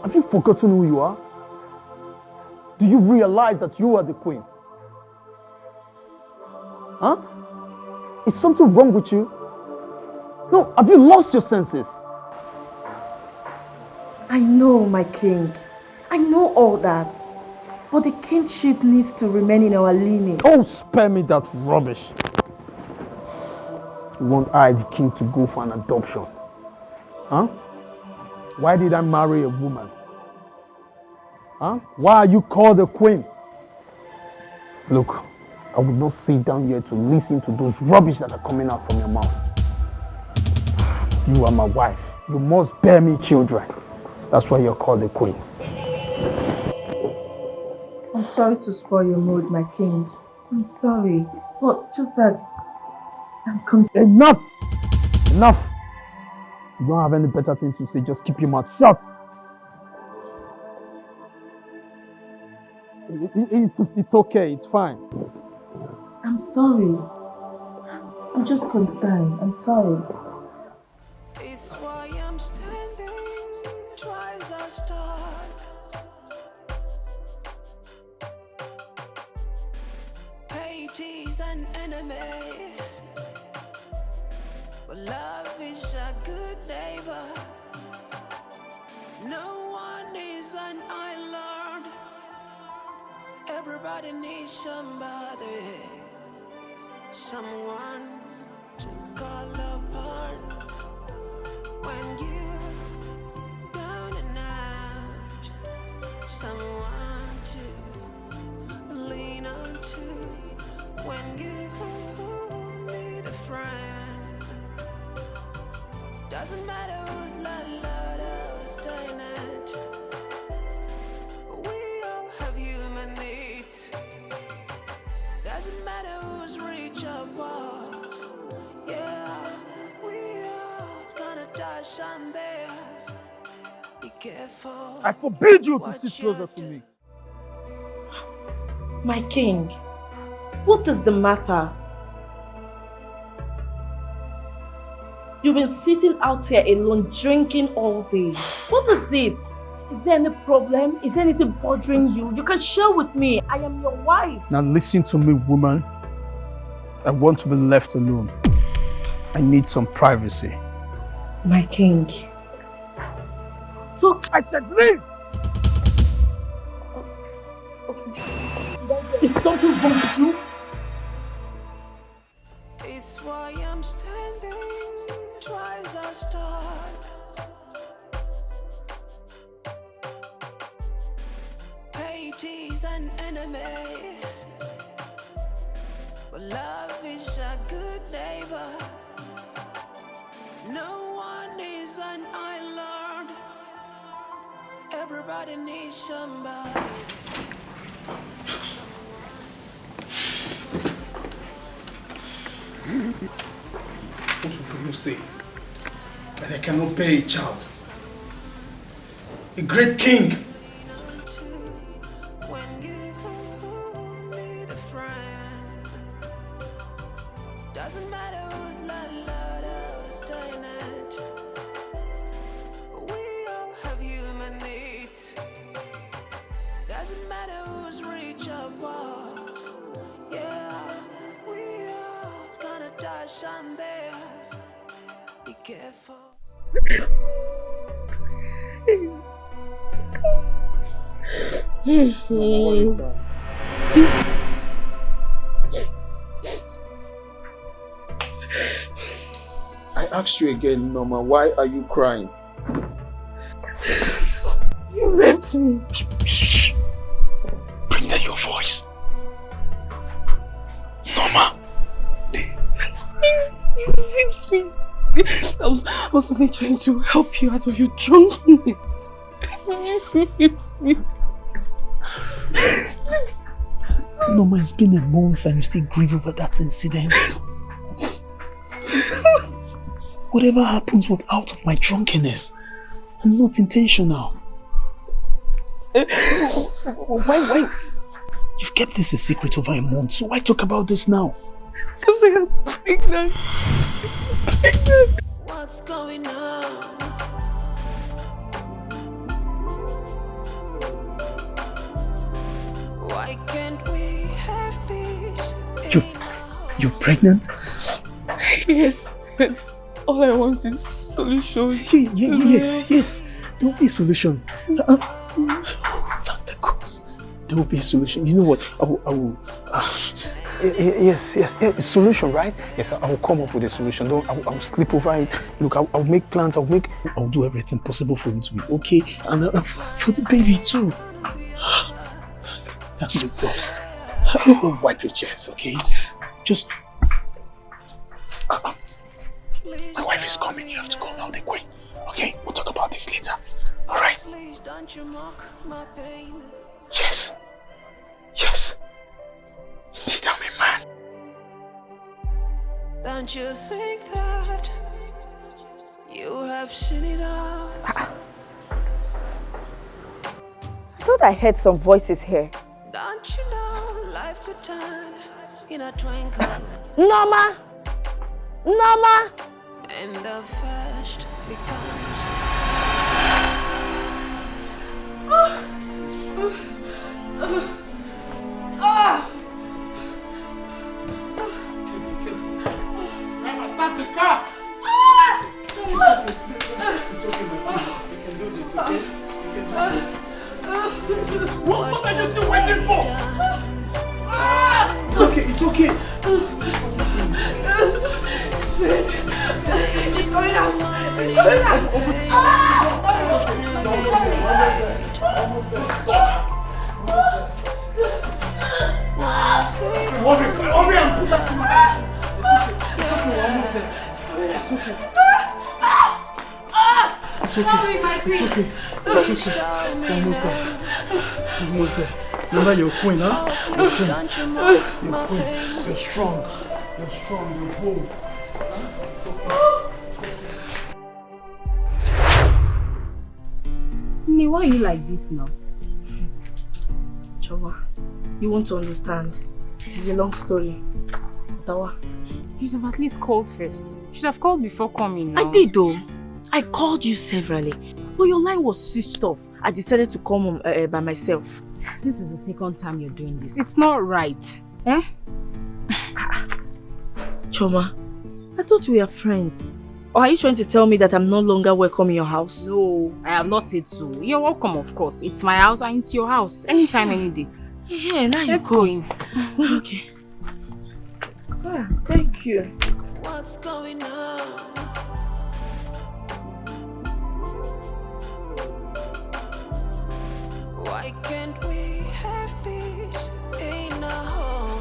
Have you forgotten who you are? Do you realize that you are the queen? Huh? Is something wrong with you? No, have you lost your senses? I know, my king. I know all that. But the kingship needs to remain in our lineage. Oh, spare me that rubbish. You want I, the king, to go for an adoption? Huh? Why did I marry a woman? Huh? Why are you called a queen? Look, I would not sit down here to listen to those rubbish that are coming out from your mouth. You are my wife. You must bear me children. That's why you're called a queen. I'm sorry to spoil your mood, my king. I'm sorry. But just that I'm Enough! Enough! You don't have any better thing to say, just keep your mouth shut. It's okay, it's fine. I'm sorry. I'm just concerned. I'm sorry. It's why I'm standing, try as I start. Hate is an enemy, but love is a good neighbor. No one is an island. Everybody needs somebody, someone to call upon when you're down and out, someone to I forbid you to sit closer to me. My king, what is the matter? You've been sitting out here alone, drinking all day. What is it? Is there any problem? Is there anything bothering you? You can share with me. I am your wife. Now listen to me, woman. I want to be left alone. I need some privacy. My king. So I said leave! Is something wrong with you? It's why I'm standing twice as tall. Hate is an enemy, but love is a good neighbor. No one is an island. Everybody needs somebody. What will people say? That I cannot bear a child. A great king. When you need a friend, doesn't matter who's landlord or tenant. We all have human needs. Doesn't matter who's rich or poor. Yeah, we all gonna die someday. Be careful. I asked you again, Norma, why are you crying? You raped me. Shh. Bring down your voice. Norma. You raped me. I was only trying to help you out of your drunkenness. You raped me. Norma, it's been a month and you still grieve over that incident. Whatever happens was out of my drunkenness and not intentional. Why? You've kept this a secret over a month, so why talk about this now? Because I am pregnant. What's going on? Why can't we have peace? You're pregnant? Yes. All I want is solution. Yes. There will be a solution. There will be a solution. You know what? I will. Yes. Solution, right? Yes, I will come up with a solution. I will sleep over it. Look, I'll make plans. I'll do everything possible for you to be okay, and for the baby too. That's the boss. Wipe your chest, okay? Just. My wife is coming. You have to go now, the queen. Okay, we'll talk about this later. All right? Yes. Indeed, I'm a man. Don't you think that you have seen it all? I thought I heard some voices here. Don't you know life could turn in a twinkle? Norma! And the first becomes. Start the car! It's okay, my queen. We can do this, okay? What are you still waiting for? It's okay. It's going out. Hurry and put that in there. It's okay, we're almost there. It's okay. Sorry, my queen. It's okay. We're almost there. Remember, you're a queen, huh? You're a queen. You're strong. You're bold. Nene, why are you like this now? Choma, you want to understand. It is a long story. Tawa. You should have at least called first. You should have called before coming now. I did though. I called you severally. But your line was switched off. I decided to come by myself. This is the second time you're doing this. It's not right. Eh? Choma, I thought we were friends. Or are you trying to tell me that I'm no longer welcome in your house? No, I have not said so. You're welcome, of course. It's my house and it's your house. Anytime, any day. Yeah, now Let's go in. Okay. Ah, thank you. What's going on? Why can't we have peace in our home?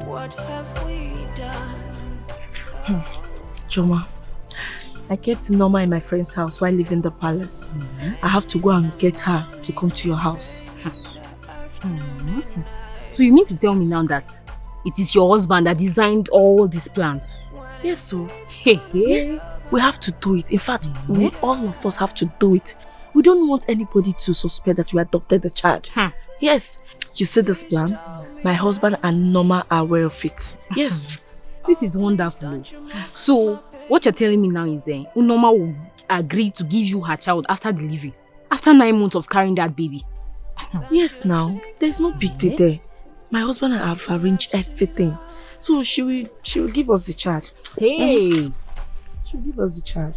What have we done? Choma, I kept Norma in my friend's house while leaving the palace. I have to go and get her to come to your house. So you mean to tell me now that it is your husband that designed all these plans? Yes, so. Yes. We have to do it. In fact, all of us have to do it. We don't want anybody to suspect that we adopted the child. Yes. You see this plan? My husband and Norma are aware of it. Yes. This is wonderful. So, what you're telling me now is Norma will agree to give you her child after delivery. After 9 months of carrying that baby. Yes, now. There's no big deal there. My husband and I have arranged everything. So she will give us the child. Hey! She'll give us the child.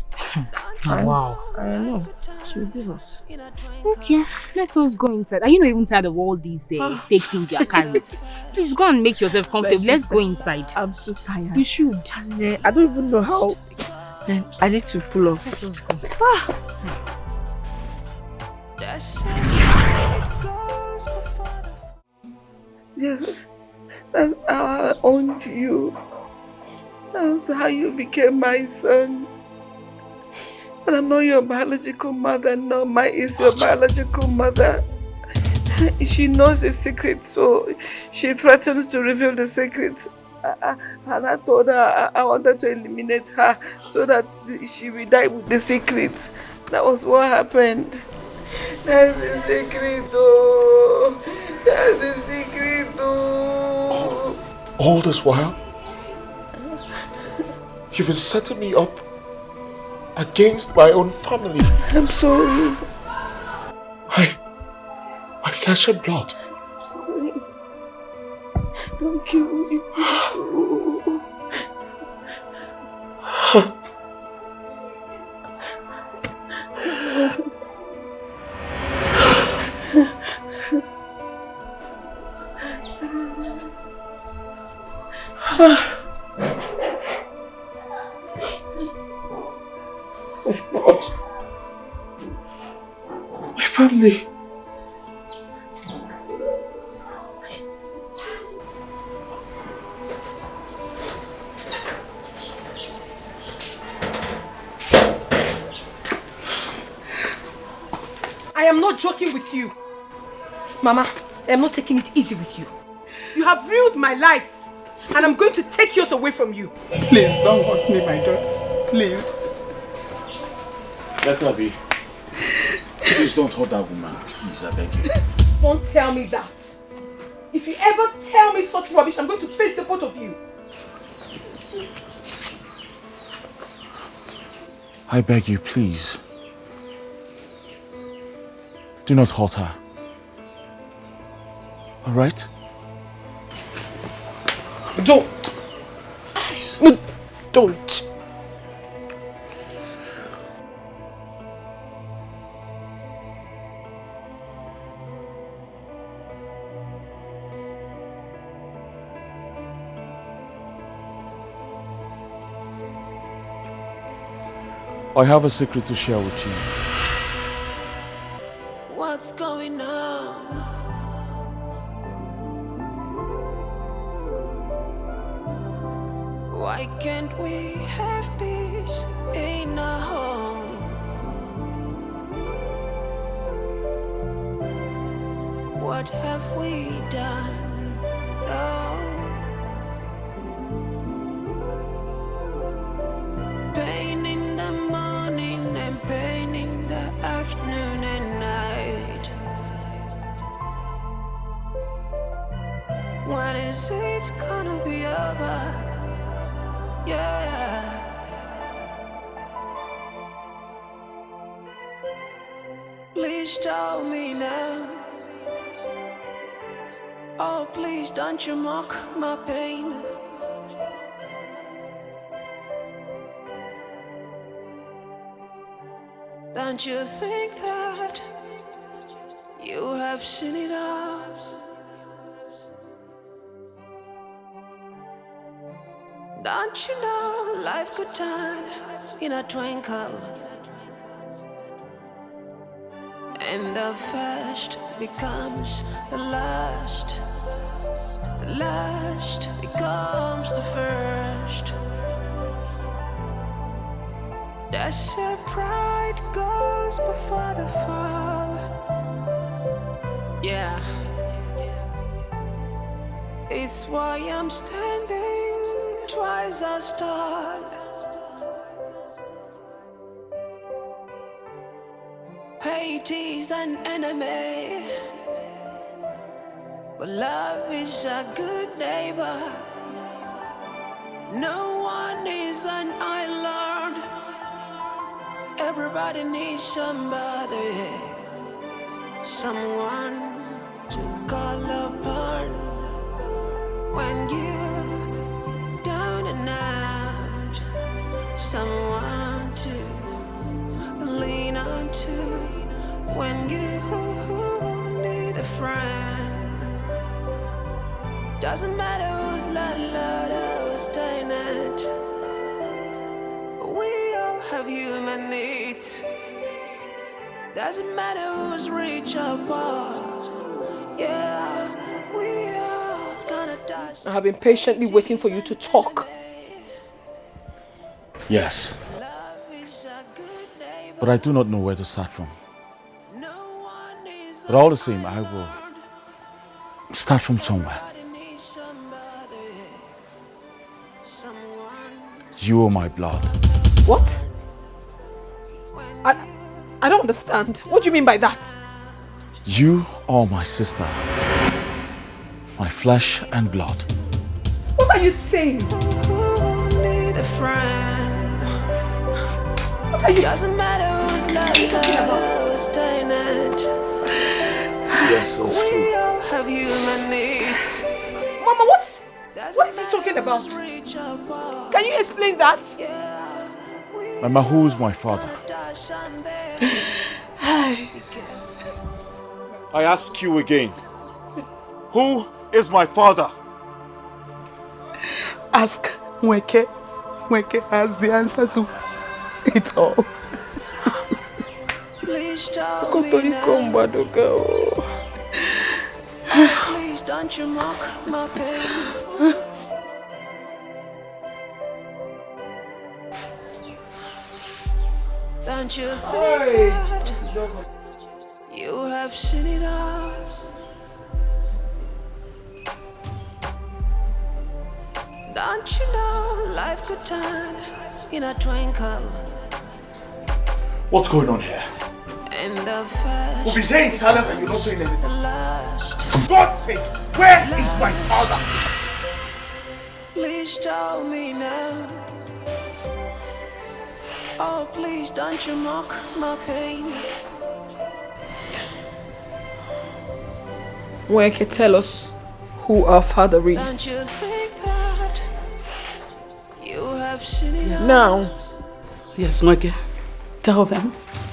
Wow. I know. She will give us. Okay, let us go inside. Are you not even tired of all these fake things you are carrying? Please go and make yourself comfortable. Let's go inside. I'm so tired. You should. I don't even know how. I need to pull off. Let us go. Yes, that's how I owned you. That's how you became my son. And I'm not your biological mother, Norma is your biological mother. She knows the secret, so she threatened to reveal the secret. And I told her I wanted to eliminate her so that she will die with the secret. That was what happened. That's the secret, though. That's the secret, though. All this while, you've been setting me up against my own family. I'm sorry. My flesh and blood. I'm sorry. Don't kill me. My family. I am not joking with you. Mama, I am not taking it easy with you. You have ruined my life, and I'm going to take yours away from you. Please don't hurt me, my daughter. Please. Let her be. Please don't hurt that woman. Please, I beg you. Don't tell me that. If you ever tell me such rubbish, I'm going to face the both of you. I beg you, please. Do not hurt her. All right? Don't. Please. Don't. I have a secret to share with you. What's going on? Why can't we have peace in our home? What have we done? Oh. Pain When is it gonna be over? Yeah. Please tell me now. Oh, please don't you mock my pain. Don't you think that you have seen it all? Don't you know life could turn in a twinkle? And the first becomes the last. The last becomes the first. That's a pride goes before the fall. Yeah. It's why I'm standing twice as tall. Hate is an enemy, but love is a good neighbor. No one is an island. Everybody needs somebody, someone to call upon when you're down and out, someone to lean on to when you need a friend. Doesn't matter who's landlord or who's tenant, we all have human needs. Doesn't matter who's rich or poor. Yeah, we all gonna die. I have been patiently waiting for you to talk. Yes. But I do not know where to start from. But all the same, I will start from somewhere. You are my blood. What? I don't understand. What do you mean by that? You are my sister. My flesh and blood. What are you saying? Need a friend. What are you? Doesn't matter who's landlord, who's tenant. Yes, that's We true. all have human needs. Mama, what is he talking about? Can you explain that? Mama, who is my father? I ask you again. Who is my father? Ask Mweke. Mweke has the answer to it all. Please tell me now. Please don't you mock my pain. Don't you think that you have seen it all? Don't you know life could turn in a twinkle? What's going on here? And the first We'll be here in silence and you're not saying anything. the last. For God's sake, where is my father? Please tell me now. Oh, please don't you mock my pain. Where can tell us who our father Don't is? you think that you have seen it all? Now. Yes, Mweke. Tell them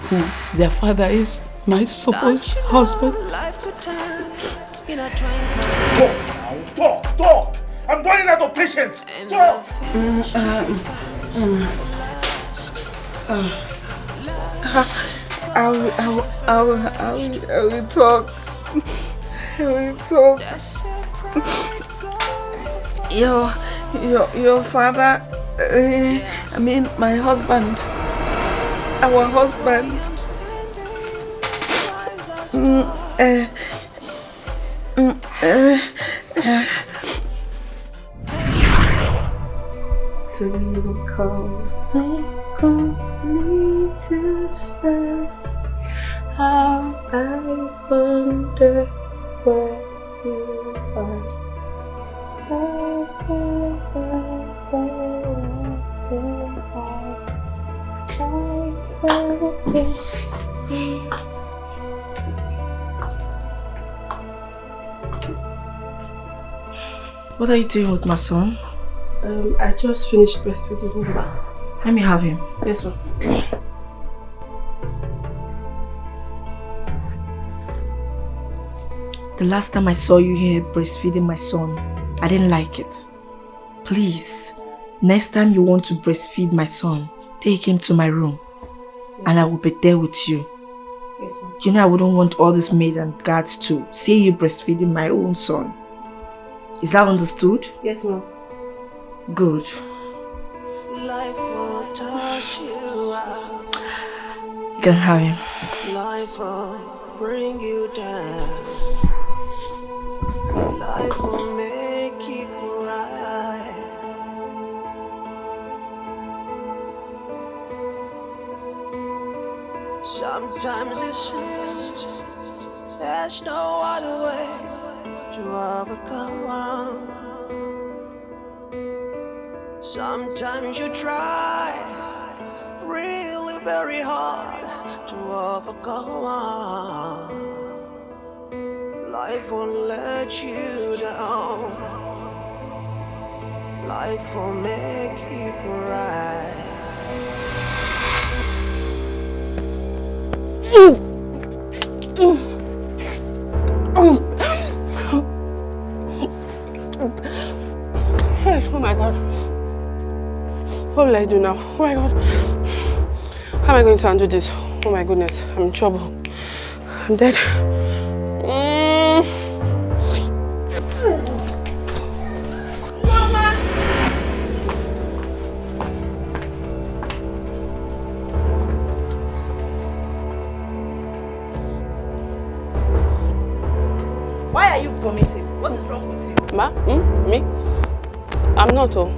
who their father is. My supposed husband. Life could turn in a twinkle. Talk! I'm running out of patience! Talk! I will talk. I will talk. Your father, I mean my husband, our husband. Twinkle little star, how I wonder where you are. What are you doing with my son? I just finished breastfeeding him. Let me have him. Yes, ma'am. The last time I saw you here breastfeeding my son, I didn't like it. Please, next time you want to breastfeed my son, take him to my room and I will be there with you. Yes, ma'am. You know I wouldn't want all these maids and guards to see you breastfeeding my own son. Is that understood? Yes, ma'am. Good. Life will toss you out. You can have him. Life will bring you down. Life will make you cry. Sometimes it seems there's no other way to overcome. Sometimes you try really very hard to overcome. Life won't let you down. Life will make you cry. Oh my God. What will I do now? Oh my God. How am I going to handle this? Oh my goodness, I'm in trouble. I'm dead. Mama! Why are you vomiting? What is wrong with you? Ma? Me? I'm not. Oh.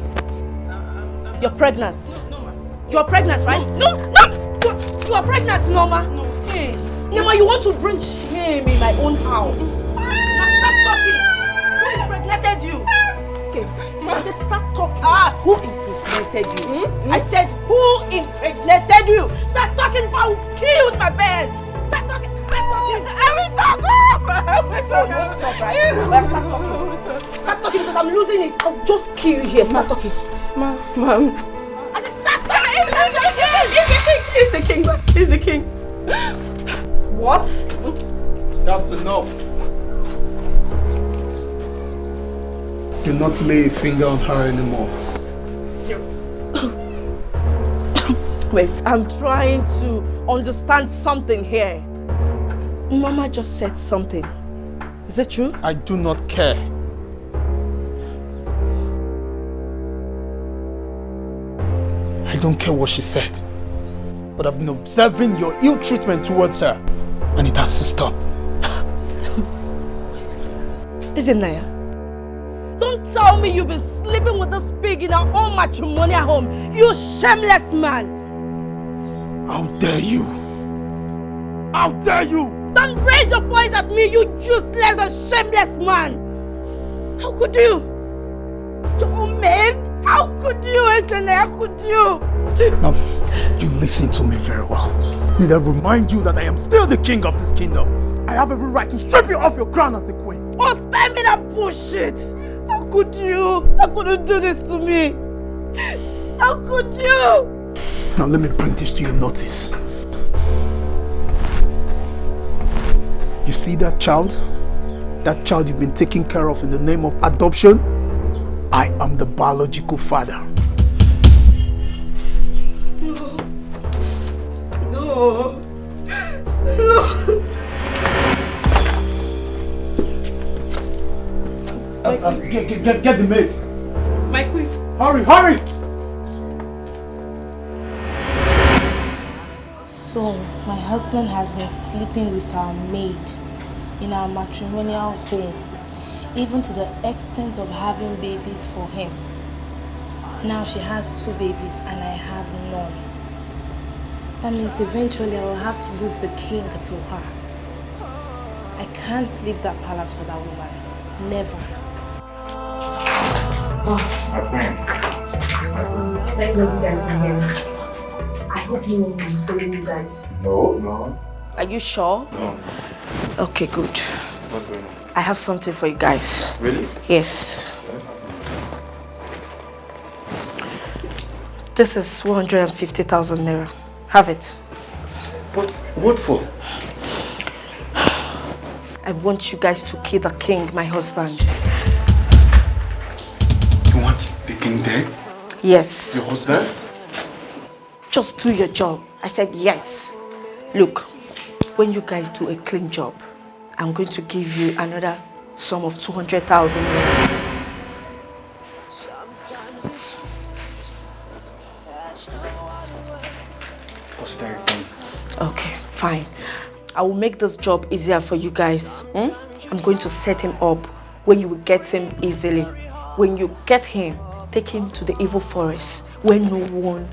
You're pregnant. No, ma. You're pregnant, right? No. You are pregnant, Norma. No. Hey, Norma, you want to bring shame in my own house. Now stop talking. Who impregnated you? Okay. I said stop talking. Who impregnated you? I said who impregnated you? Start talking if I will kill you with my bed. Start talking. I will talk. Stop, right? Well, start talking. Start talking because I'm losing it. I'll just kill you here. Start talking. Mom. I said stop talking. He's the king. He's the king. What? That's enough. Do not lay a finger on her anymore. Wait, I'm trying to understand something here. Mama just said something. Is it true? I do not care. I don't care what she said. But I've been observing your ill treatment towards her. And it has to stop. Isn't Naya? Don't tell me you've been sleeping with this pig in our own matrimonial home. You shameless man! How dare you? How dare you? Don't raise your voice at me, you useless and shameless man! How could you? Your own man? How could you, Esene? How could you? Now, you listen to me very well. Need I remind you that I am still the king of this kingdom. I have every right to strip you off your crown as the queen. Oh, spare me that bullshit! How could you? How could you do this to me? How could you? Now let me bring this to your notice. You see that child? That child you've been taking care of in the name of adoption? I am the biological father. No. Get the maids. My queen. Hurry! So, my husband has been sleeping with our maid in our matrimonial home, even to the extent of having babies for him. Now she has 2 babies and I have none. That means eventually I will have to lose the king to her. I can't leave that palace for that woman. Never. My friend. Thank God you guys are here. I hope no one is following you guys. No. Are you sure? No. Okay, good. What's going on? I have something for you guys. Really? Yes. This is 150,000 naira. Have it. What for? I want you guys to kill the king, my husband. You want the king dead? Yes. Your husband? Just do your job. I said yes. Look, when you guys do a clean job, I'm going to give you another sum of 200,000 naira. Consider it done. Okay, fine. I will make this job easier for you guys. I'm going to set him up where you will get him easily. When you get him, take him to the evil forest where no one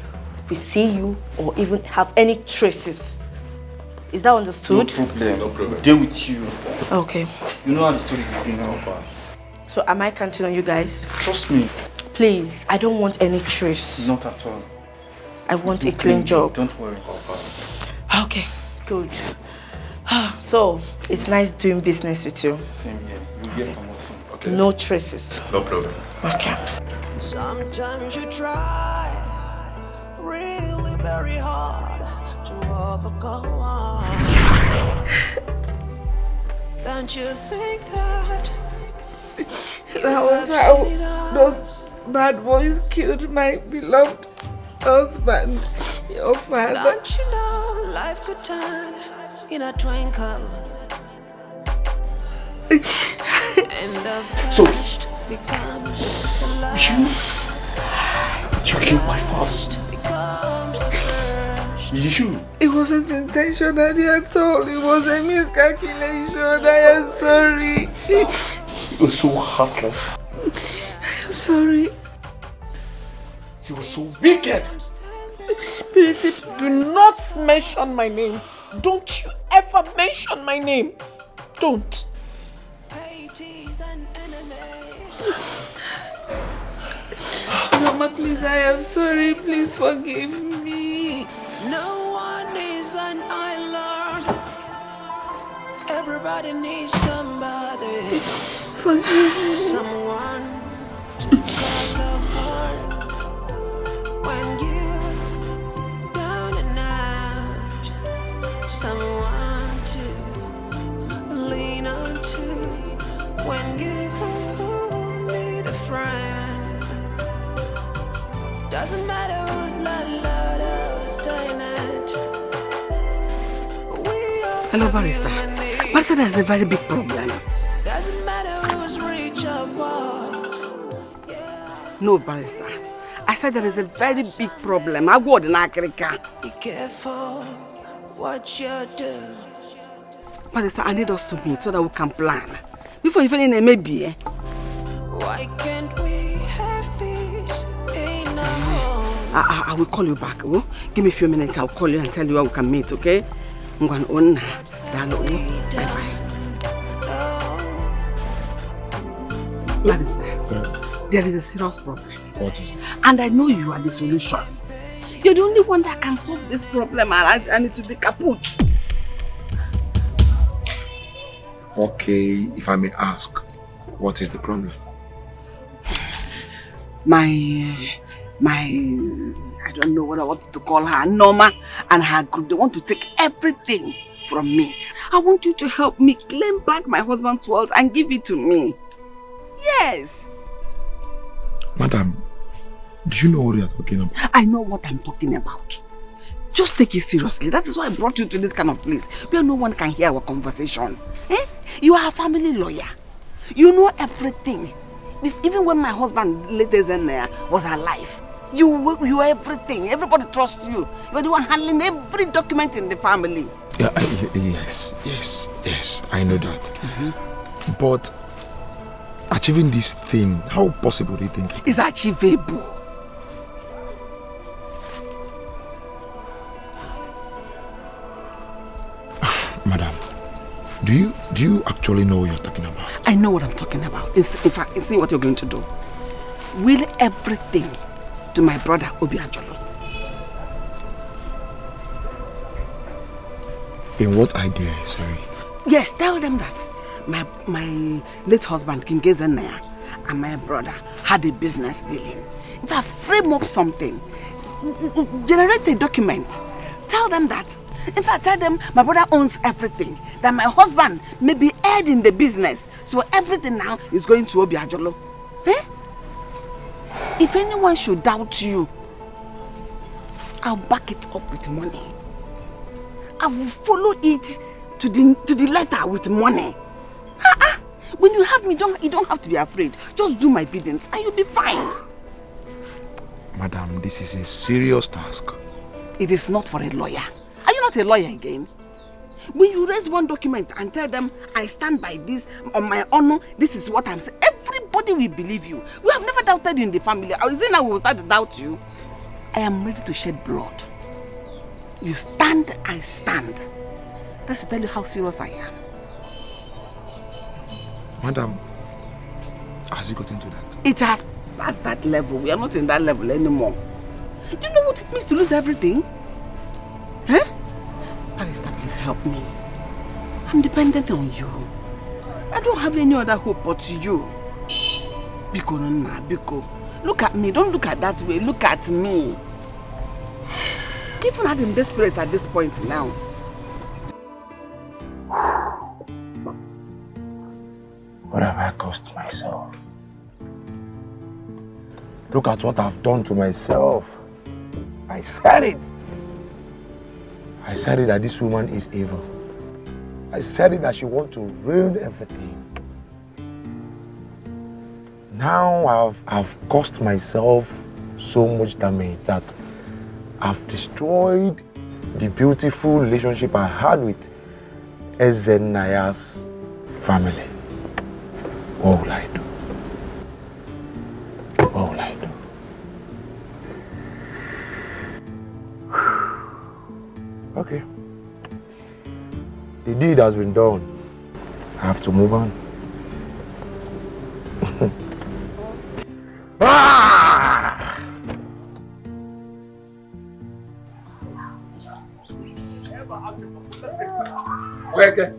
will see you or even have any traces. Is that understood? No problem. Deal with you. Okay. You know how the story will be now. So am I counting on you guys? Trust me. Please, I don't want any trace. Not at all. I want a clean job. Don't worry. Okay, good. So, it's nice doing business with you. Same here. You'll get promotion. Okay. No traces. No problem. Okay. Sometimes you try really very hard to overcome. Don't you think that was how those bad boys killed my beloved husband, your father. Don't you know life could turn in a twinkle? And the So, first becomes the last. You killed my father. You? It wasn't intentionally at all. It was a miscalculation. I am sorry. You were so heartless. I'm sorry. You were so wicked. Purity, do not mention my name. Don't you ever mention my name. Don't. Mama, please, I am sorry. Please forgive me. No one is an island. Everybody needs somebody. Forgive me. Someone to call upon when you're down and out. Someone to lean on to when you need a friend. Doesn't matter who's landlord or tenant. Hello, Barrister. Barrister, there's a very big problem. Doesn't matter who's rich or poor. No, Barrister. I said there is a very big problem. I go to Nakrika. Be careful what you do. Barrister, I need us to meet so that we can plan. Before even in a maybe. Why can't we have peace in our home? I will call you back. Oh? Give me a few minutes. I'll call you and tell you where we can meet, okay? I'm going to own bye-bye. Barrister, there is a serious problem. What is it? And I know you are the solution. You're the only one that can solve this problem, and I need to be kaput. Okay, if I may ask, what is the problem? My I don't know what I want to call her, Norma, and her group, they want to take everything from me. I want you to help me claim back my husband's wealth and give it to me. Yes. Madam, do you know what you are talking about? I know what I'm talking about. Just take it seriously. That is why I brought you to this kind of place, where no one can hear our conversation. Eh? You are a family lawyer. You know everything. Even when my husband, latest in there, was alive, you are everything. Everybody trusts you. You are the one handling every document in the family. Yeah, yes, I know that. But achieving this thing, how possible do you think? It's achievable. Madam, do you actually know what you're talking about? I know what I'm talking about. In fact, see what you're going to do. will everything to my brother Obiajolo. In what idea, sorry? Yes, tell them that my late husband, King Gezenaya, and my brother had a business dealing. If I frame up something, generate a document, tell them that. In fact, tell them my brother owns everything, that my husband may be head in the business, so everything now is going to Obiajolo. Eh? If anyone should doubt you, I'll back it up with money. I will follow it to the letter with money. When you have me, you don't have to be afraid. Just do my biddings and you'll be fine. Madam, this is a serious task. It is not for a lawyer. Are you not a lawyer again? When you raise one document and tell them, I stand by this, on my honor, this is what I'm saying, everybody will believe you. We have never doubted you in the family. Is it now we will start to doubt you? I am ready to shed blood. You stand, I stand. That should tell you how serious I am. Madam, has it gotten to that? It has passed that level. We are not in that level anymore. Do you know what it means to lose everything? Huh? Barrister, please help me. I'm dependent on you. I don't have any other hope but you. Biko, Nonna, Biko. Look at me. Don't look at that way. Look at me. Even I'm desperate at this point now. What have I cost myself? Look at what I've done to myself. I said it. I said it that this woman is evil. I said it that she wants to ruin everything. Now I've caused myself so much damage that I've destroyed the beautiful relationship I had with Ezenaya's family. What will I do? What will I do? Okay. The deed has been done. I have to move on. Wake.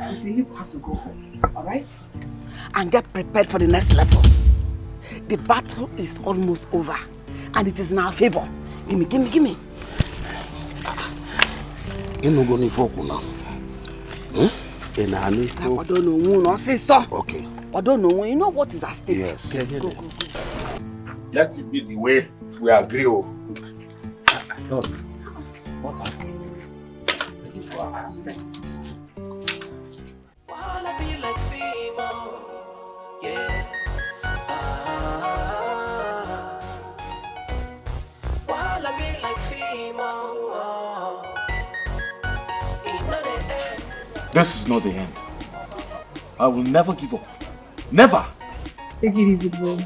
You see, you have to go home, alright? And get prepared for the next level. The battle is almost over, and it is in our favor. Gimme. You no go ni foku now. I don't know, no say so. Okay. I don't know, you know what is at stake. Yes. Go. Let it be the way we agree. Look, what happened? Sex. Wanna be like female, yeah. Wanna be like female. This is not the end. I will never give up. Never! Take it easy, bro.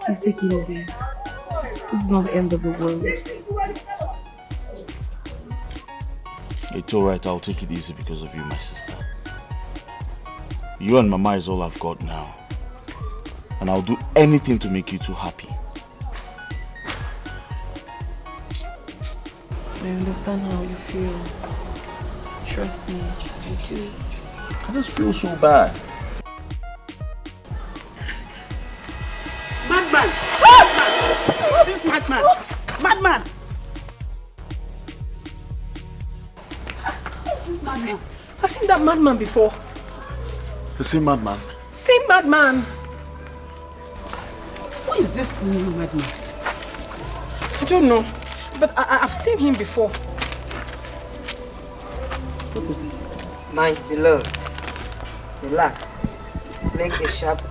Please take it easy. This is not the end of the world. It's alright, I'll take it easy because of you, my sister. You and Mama is all I've got now. And I'll do anything to make you two happy. I understand how you feel. Trust me, I do. I just feel so bad. Madman! This madman! Madman! I've seen that madman before. The same madman? Same madman! Who is this new madman? I don't know, but I've seen him before. What is it? My beloved, relax. Make a sharp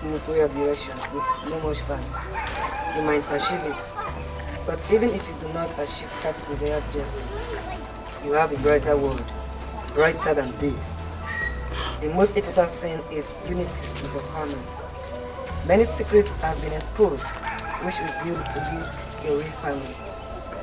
move to your direction with no much fight. You might achieve it, but even if you do not achieve that desired justice, you have a brighter world, brighter than this. The most important thing is unity with your family. Many secrets have been exposed, which we build to build a real family.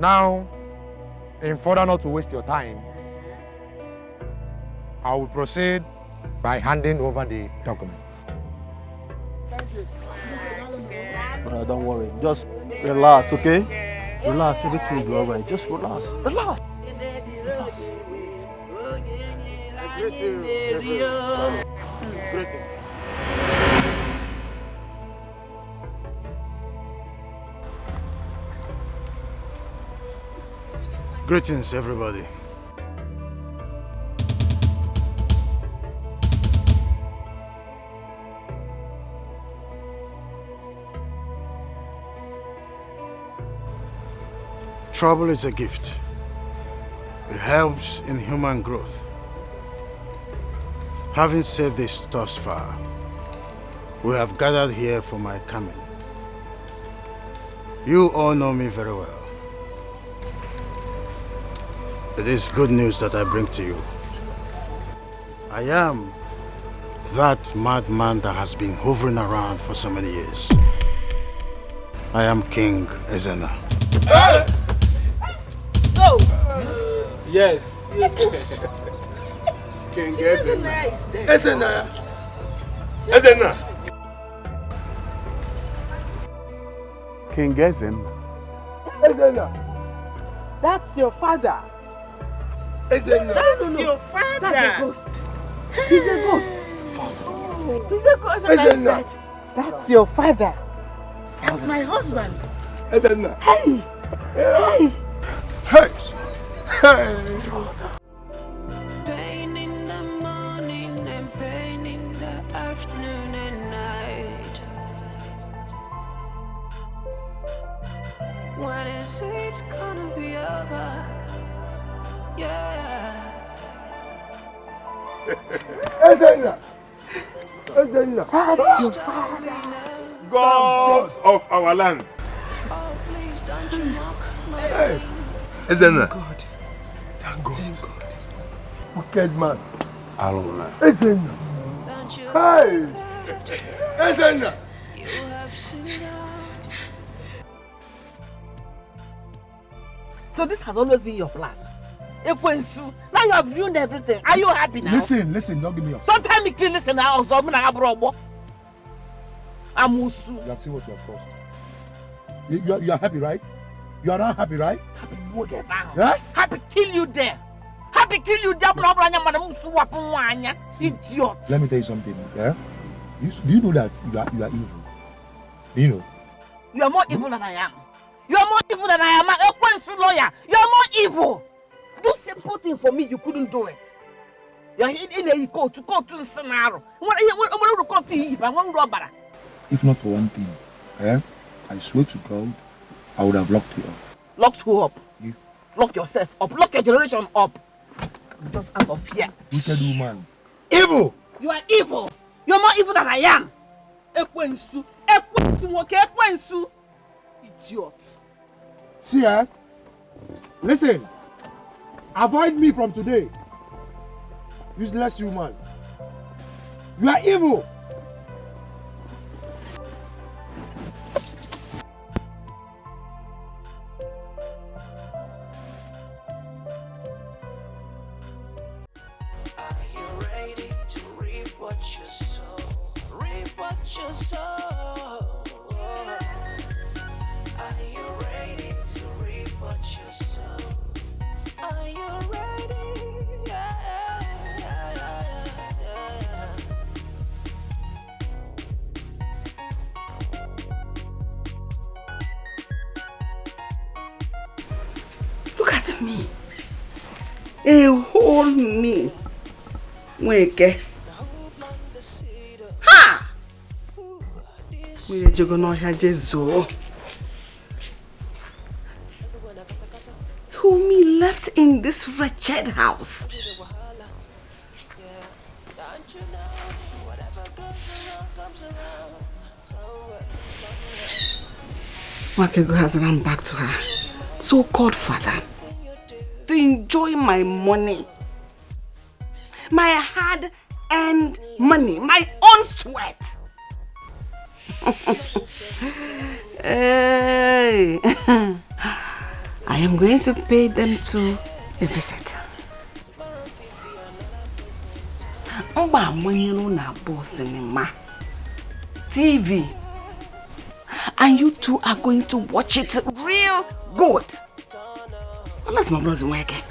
Now, in further not to waste your time, I will proceed by handing over the documents. Brother, don't worry. Just relax, okay? Relax, everything will be alright. Just relax. Relax. Greetings, everybody. Trouble is a gift. It helps in human growth. Having said this thus far, we have gathered here for my coming. You all know me very well. It is good news that I bring to you. I am that madman that has been hovering around for so many years. I am King Ezena. Go! Yes. King Ezena. Ezena. Ezena. King Ezena. Ezena. That's your father. Ezena. That's your father. That's a ghost. He's a ghost. He's a ghost. Ezena. That's your father. That's my husband. Ezena. Hey! Hey! Hey! Hey! Pain in the morning and pain in the afternoon and night. When is it gonna be over? Yeah. Ezena. Ezena. That's your father. God of our land. Oh, please don't you mock my Hey. Ezena. God. Thank God. Wicked man. Alona. Ezena. Hey. Ezena. So this has always been your plan. Ekwensu. Now you have ruined everything. Are you happy now? Listen, don't give me up. Don't tell me clean listen now. So I'm gonna Amusu. You have seen what you have caused. You are happy, right? You are not happy, right? Happy more there now. Yeah? Happy kill you there. Happy kill you there. Idiot. Let me tell you something, yeah? Do you know that you are evil? Do you know? You are more evil than I am. You are more evil than I am. Ekwensu lawyer. You are more evil. Do simple thing for me, you couldn't do it. You are in a court to go to the scenario. If not for one thing, I swear to God, I would have locked you up. Locked who up? You. Lock yourself up. Lock your generation up. Just out of fear. Wicked woman. Evil! You are evil. You are more evil than I am. Ekwensu. Ekwensu. Idiot. See, listen. Avoid me from today. Useless human. You are evil. Are you ready to reap what you sow? Reap what you sow. Are you ready to reap what you sow? Are you ready? Look at me. A whole me. Weke. Ha! We're going to have Jezo. Who me left in this wretched house? Wakego has run back to her so-called father to enjoy my money, my hard-earned money, my own sweat. Hey. I am going to pay them to a visit. TV. And you two are going to watch it real good. Unless my brother's working.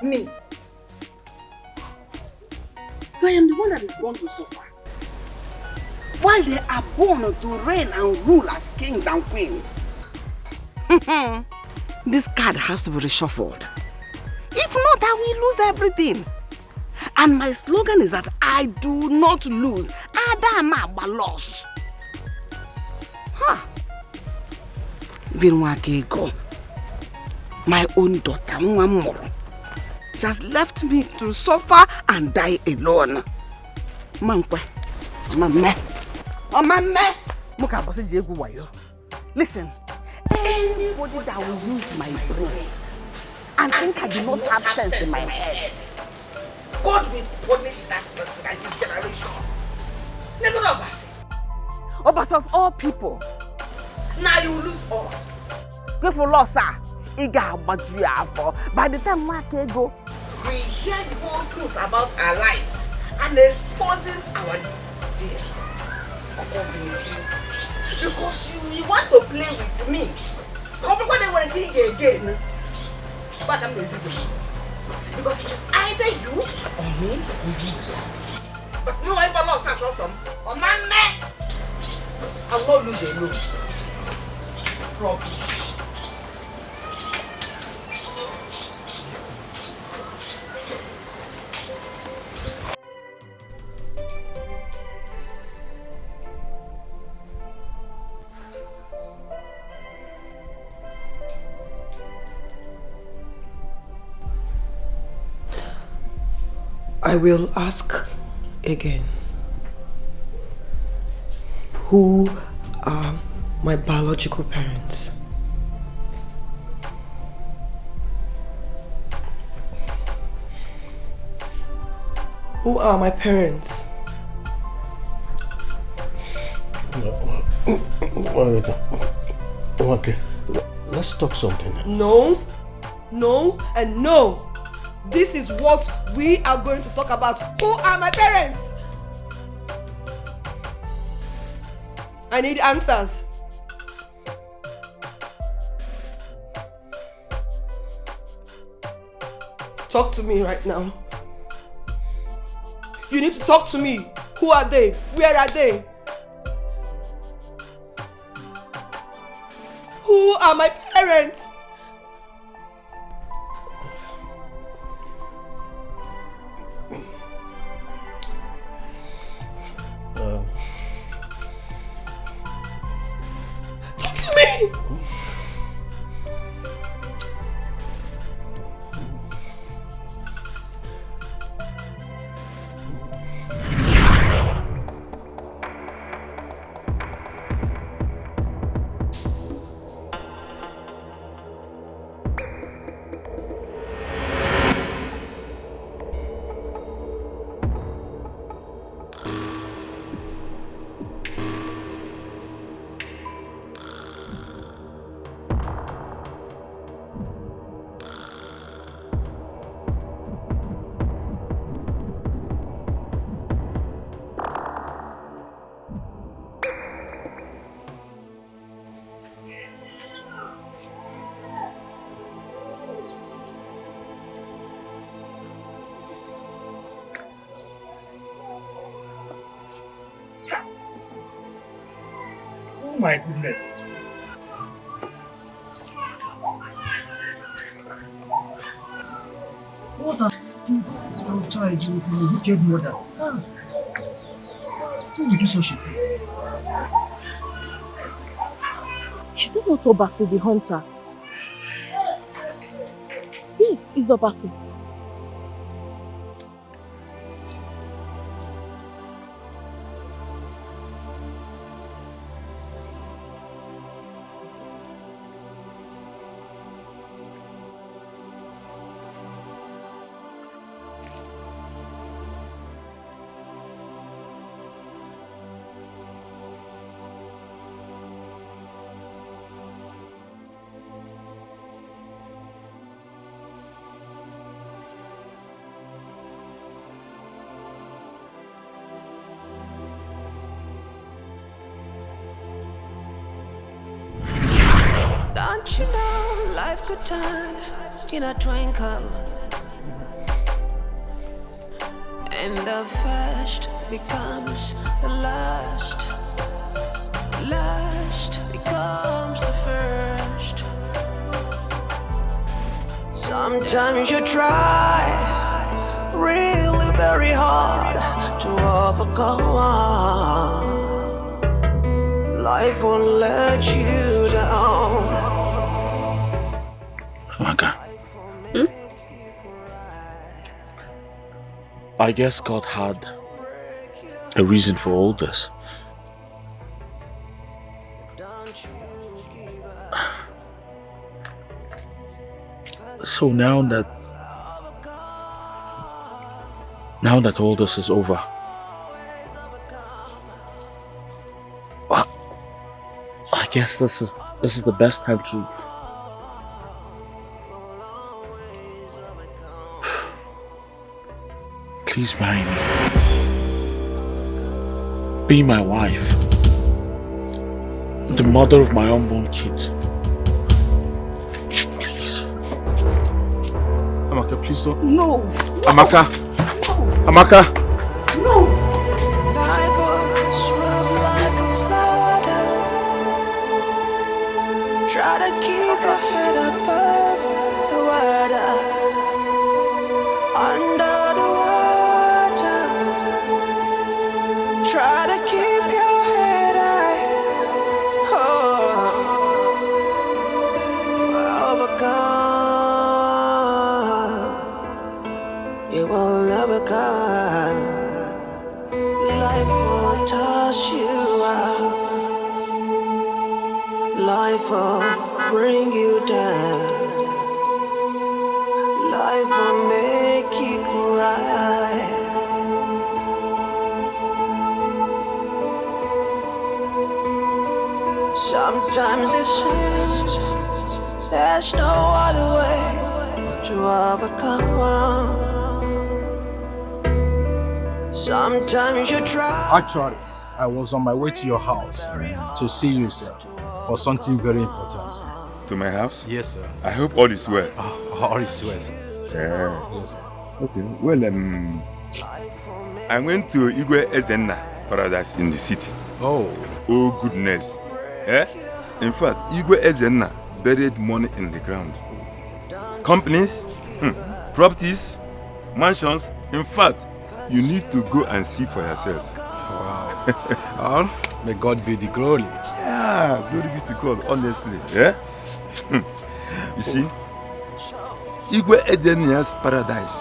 Me. So I am the one that is born to suffer. While they are born to reign and rule as kings and queens. This card has to be reshuffled. If not, I will lose everything. And my slogan is that I do not lose. Adama loss. Vinwakego. My own daughter, Mwamoro. She has left me to suffer and die alone. Mankwe. Mame. Oh, mame. Listen. Anybody that will use my brain and think I do not have sense in my head, God will punish that person and his generation. But of all people, now you lose all. Go for loss, sir. By the time we go, we hear the whole truth about our life and exposes our dear. Because you want to play with me. Because it is either you or me we lose. But no, I will lose as awesome. Oh man, I will not lose alone. Rubbish. I will ask again. Who are my biological parents? Who are my parents? Okay, let's talk something. No, no, and no. This is what we are going to talk about. Who are my parents? I need answers. Talk to me right now. You need to talk to me. Who are they? Where are they? Who are my parents? Talk to me! Oh my goodness. What has your child with a wicked mother? Who would do such a thing? Is that not Obasi the hunter? Yes, it's Obasi. Don't you know life could turn in a twinkle, and the first becomes the last, last becomes the first. Sometimes you try really very hard to overcome. Life won't let you down. Amaka. I guess God had a reason for all this. So now that all this is over, I guess this is the best time to please marry me. Be my wife. The mother of my unborn kids. Please. Amaka, please don't. No. Amaka. Amaka. No. Life will swim like a flood. Try to keep your head above the water. Under the water. Try to keep your head high. Oh. Overcome. You will never come. Life will toss you up. Life will bring you down. Life will make you cry. Sometimes it seems there's no other way to overcome. Sometimes you try. Actually, I was on my way to your house to see you, sir, for something very important. To my house? Yes, sir. I hope all is well. All is well, sir. Yeah. Yes, sir. Okay. Well, I went to Igwe Ezenna Paradise in the city. Oh. Oh, goodness. Eh? In fact, Igwe Ezenna buried money in the ground. Companies, properties, mansions. In fact, you need to go and see for yourself. Wow. Well, may God be the glory. Yeah, glory be to God, honestly. Yeah? You see, Igwe Ezenna's paradise.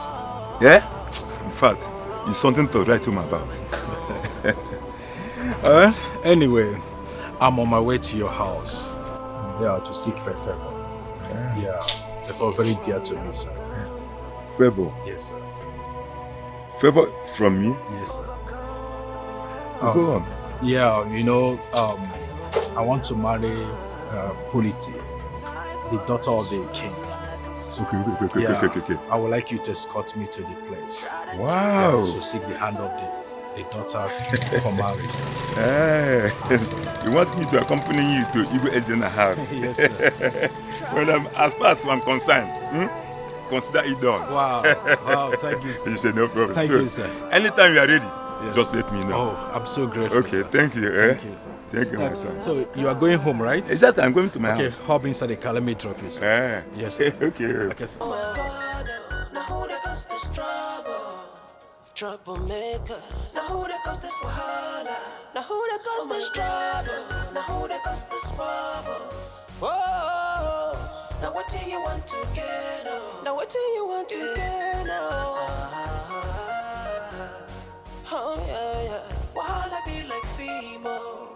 Yeah? In fact, it's something to write home about. Anyway, I'm on my way to your house. Yeah, to seek for favor. Yeah, therefore very dear to me, sir. Favor? Yes, sir. Favor from me? Yes, sir. Go on. Yeah, you know, I want to marry Polity, the daughter of the king. Okay. I would like you to escort me to the place. Wow. To seek the hand of the daughter for marriage. Hey. You want me to accompany you to Igwe Ezenna's house? Yes, sir. Well, as far as I'm concerned, consider it done. Wow, thank you, sir. You said no problem. Thank you, sir. Anytime you are ready, just let me know. Oh, I'm so grateful. Okay, sir. thank you. Thank you, sir. Thank you, my son. So you are going home, right? Exactly, I'm going to my house. Okay, hop inside the car. Let me drop you, sir. Yes, sir. Okay. Okay, sir. Troublemaker. Now who that cause this wahala? Now who that cause this trouble? Now who that cause this trouble? Whoa, now what do you want to get? Now what do you want to get? Oh yeah, yeah. While I be like female,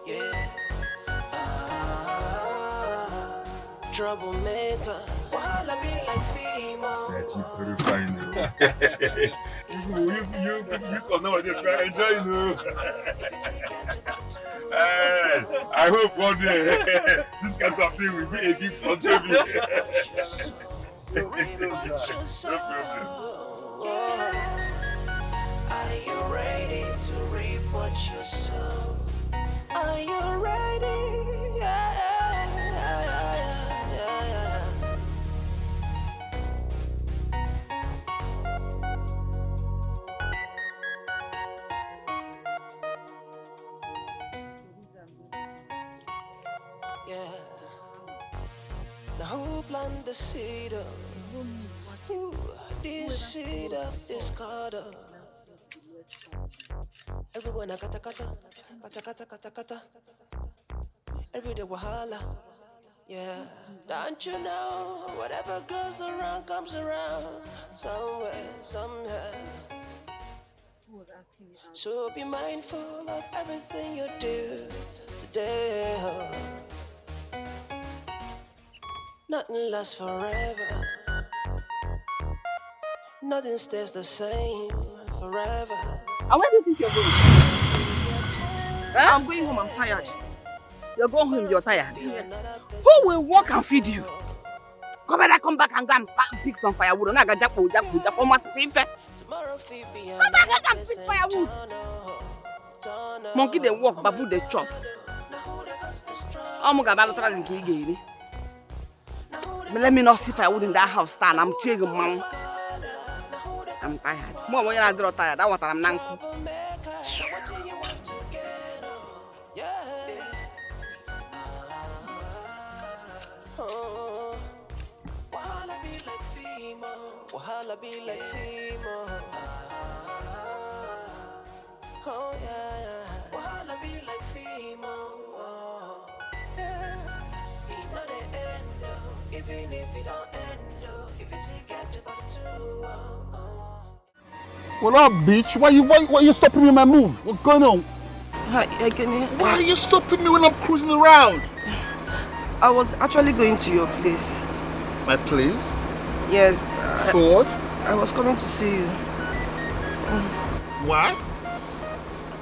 yeah. Troublemaker. While I be like female. That's very fine. You on nowadays, man, enjoy you. I hope one day this kind of thing will be a gift for Jamie. No problem. Are you ready to reap what you sow? Are you ready? Yeah. Now who plant the seed of this seed of discord? Everyone a kata. Every day wahala. Yeah, don't you know? Whatever goes around comes around. Somewhere, somehow. So be mindful of everything you do today. Nothing lasts forever. Nothing stays the same forever. And where do you think you're going? I'm going home, I'm tired. You're going home, you're tired. Who will work and feed you? Come back and go and pick some firewood. I'm going to go and pick firewood. Monkey they walk, babu they chop. I'm going to go. Let me not see firewood in that house, stand. I'm chilling, mom. I'm tired. Mom, when you're not tired, that's what I'm nanku. Wahala be like female. Oh yeah. Wahala be like female. Yeah. It's not the end, even if it don't end, if it's get to pass through. Well, up, bitch. Why you stopping me in my move? What's going on? Hi, can you... Why are you stopping me when I'm cruising around? I was actually going to your place. My place? Yes. For what? I was coming to see you. Why?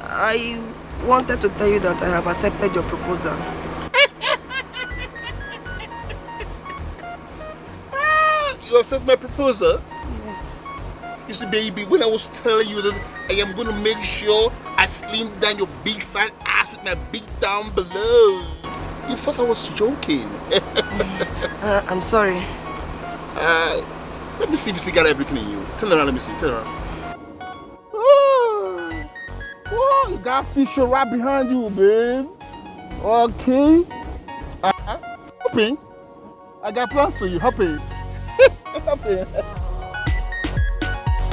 I wanted to tell you that I have accepted your proposal. You accept my proposal? Yes. You see, baby, when I was telling you that I am going to make sure I slim down your big fat ass with my big down below, you thought I was joking. I'm sorry. Let me see if you still got everything in you. Turn around, let me see. Turn around. Oh, you got Fisher right behind you, babe. Okay. Hopping. I got plans for you. Hopping. Hopping.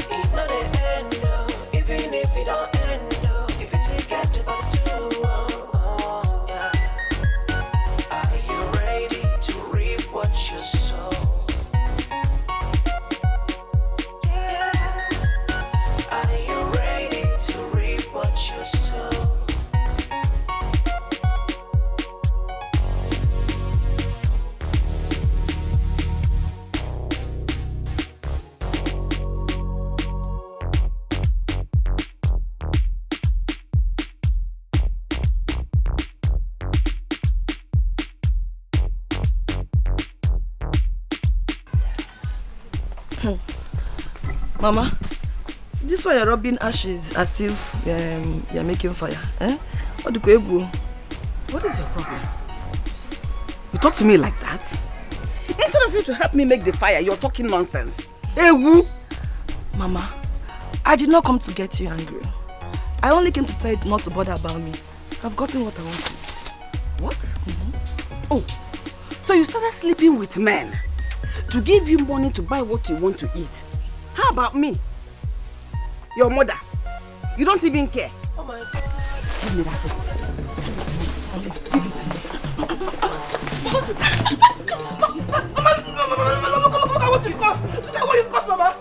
It's not the end, even if it don't end, if it's get to pass through. Yeah. Are you ready to reap what you sow? Mama, this why you're rubbing ashes as if you're making fire. Eh? What is your problem? You talk to me like that? Instead of you to help me make the fire, you're talking nonsense. Hey, woo! Mama, I did not come to get you angry. I only came to tell you not to bother about me. I've gotten what I want to eat. What? Oh, so you started sleeping with men to give you money to buy what you want to eat. How about me? Your mother. You don't even care. Oh my God. Give me that phone. Look at what you've caused. Look at what you've caused, Mama.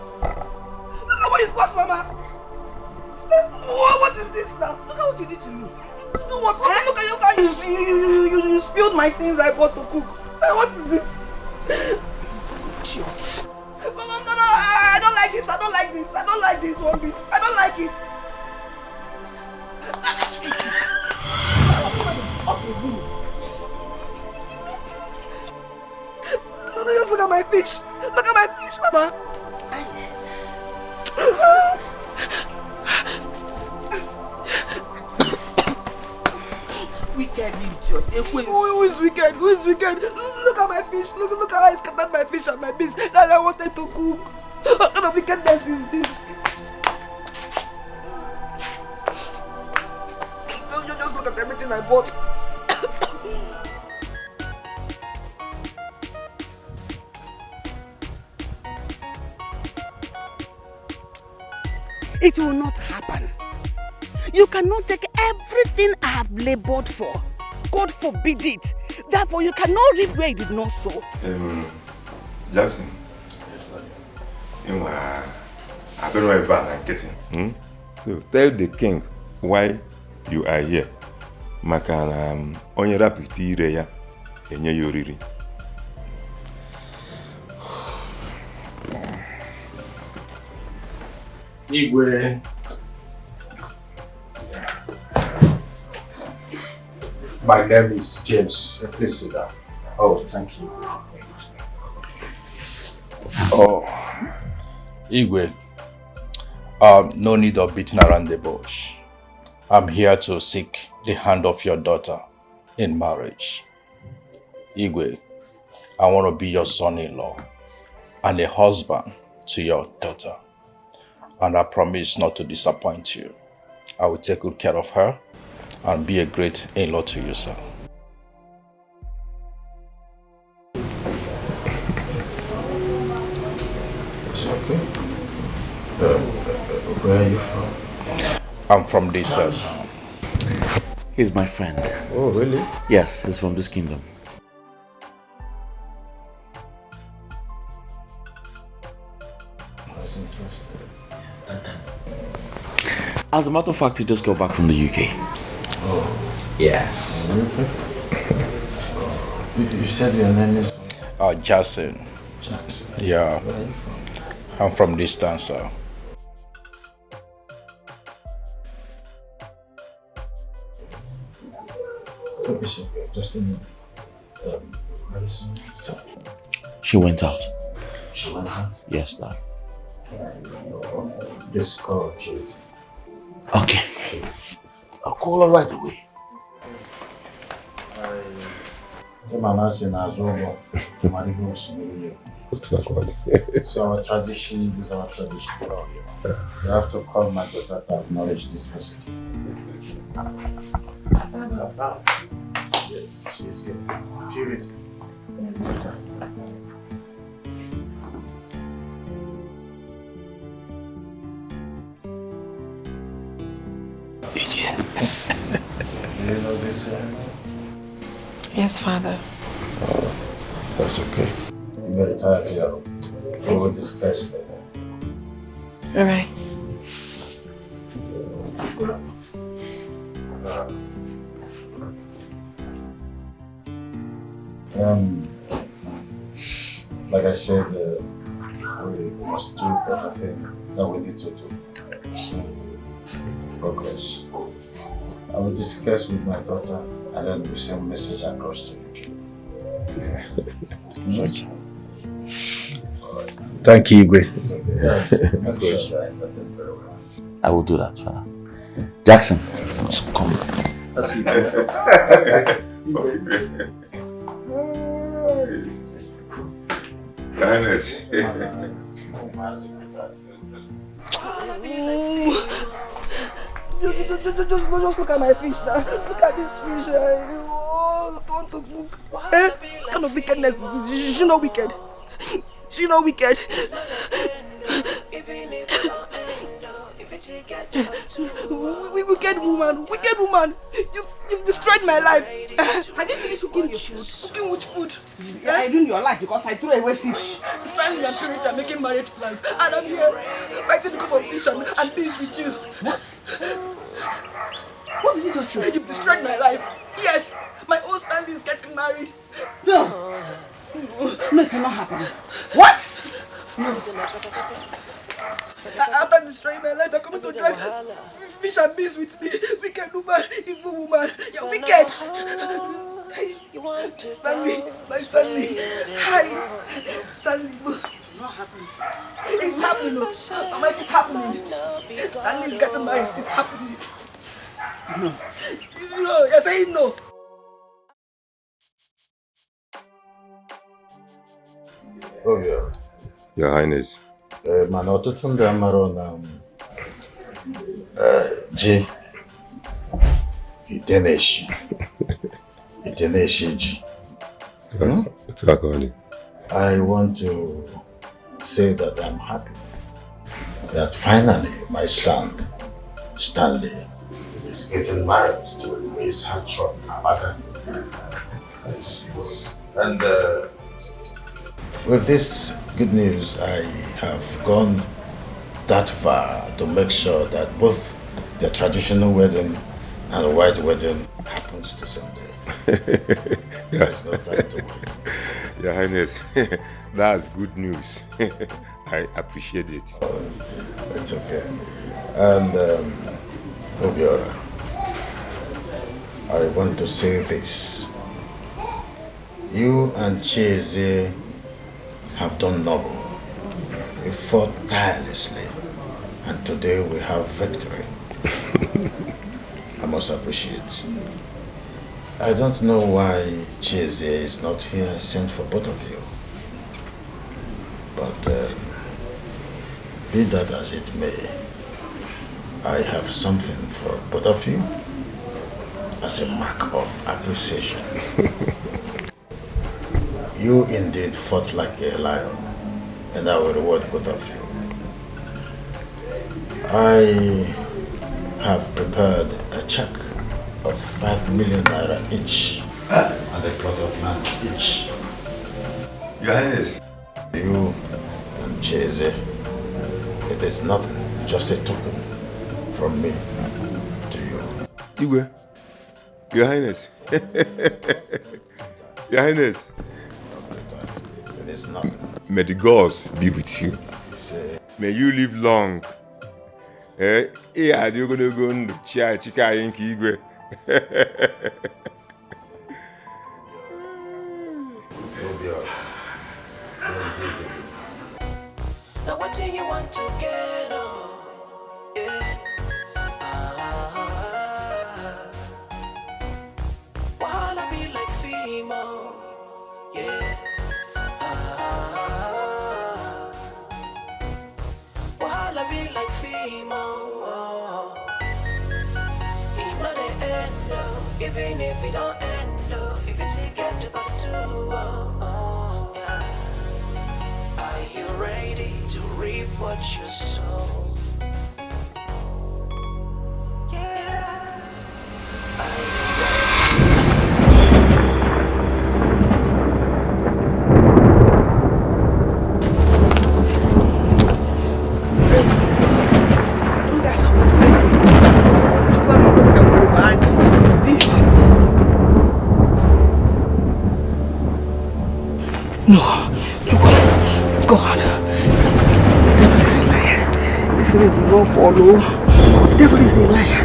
Look at what you've caused, Mama. What is this now? Look at what you did to me. Do what? Look at you spilled my things I bought to cook. What is this? Mama, no, I don't like this. I don't like this. I don't like this one bit. I don't like it. Just look at my fish. Look at my fish, Mama. Wicked idiot. Who is wicked? Who is wicked? Look at my fish. Look how I scattered my fish and my beans that I wanted to cook. What kind of wickedness is this? Just look at everything I bought. It will not happen. You cannot take everything I have labored for. God forbid it. Therefore, you cannot reap where you did not sow. Jackson. Yes, sir. I don't know about I'm getting. So tell the king why you are here. Maka onye rapiti ire ya enye ya oriri. Igwe. My name is James. Please sit down. Oh, thank you. Oh, Igwe. No need of beating around the bush. I'm here to seek the hand of your daughter in marriage. Igwe, I want to be your son-in-law and a husband to your daughter. And I promise not to disappoint you. I will take good care of her and be a great in-law to you, sir. It's okay. Where are you from? I'm from this town. He's my friend. Oh, really? Yes, he's from this kingdom. That's interesting. As a matter of fact, he just got back from the UK. Oh. Yes. You said your name is? Jackson. Jackson. Yeah. Where are you from? I'm from this town, sir. Bishop, just a minute. So, She went out. she went out? Yes, Dad. This call, Jude. Okay. I'll call her right away. So our tradition is our tradition. You have to call my daughter to acknowledge this message. Yes, she's here. Purity. Do you know this one? Yes, Father. That's okay. You better retire to your room. We will discuss later. All right. Like I said, we must do everything that we need to do. Progress. I will discuss with my daughter and then we send a message across to you. Okay. Thank you, Igwe. I will do that, Father. Jackson, come. That's it. Just look at my fish now. Look at this fish. I want to cook. What kind of wickedness is this? She's not wicked. She's not wicked. wicked woman, wicked woman. You've destroyed my life. Have you finished cooking your food? Cooking which food? Yeah, I ruined your life because I threw away fish. Stanley and Purity are making marriage plans, and I'm here fighting because of fish and beans with you. What? What did you just say? You've destroyed my life. Yes, my own Stanley is getting married. No, it cannot happen. What? After destroying my life, they're coming to drive fish and beans with me. Wicked woman, evil woman. You're wicked. Stanley, my Stanley. Hi, Stanley. It will not happen. It's happening. Mama, it is happening. Stanley is getting married. It is happening. No. No, you're saying no. Oh, yeah. Your Highness. Man, ọtụtụ ndị amara na ji iteneshi ji. I want to say that I'm happy that finally my son Stanley is getting married to his heartthrob Amaka. And with this good news, I have gone that far to make sure that both the traditional wedding and the white wedding happens the same day. There's no time to wait. Your Highness, that's good news. I appreciate it. It's okay. And Obiora, I want to say this. You and Cheze have done noble. We fought tirelessly, and today we have victory. I must appreciate. I don't know why Cheze is not here. I sent for both of you. But be that as it may, I have something for both of you as a mark of appreciation. You indeed fought like a lion, and I will reward both of you. I have prepared a check of 5 million naira each and a plot of land each. Your Highness. You and Cheze, it is nothing, just a token from me to you. Igwe, Your Highness. Your Highness. It is nothing. May the gods be with you. May you live long. You're going to go to Chika Igwe. Now what do you want to get on? Yeah. Wanna be like female? Yeah. Wanna be like female? It's not the end, even if it don't end, if you take it to pass too. Yeah. Are you ready to reap what you sow? Yeah. Are you What is this? No. God. Devil is a liar. This will not follow. Devil is a liar.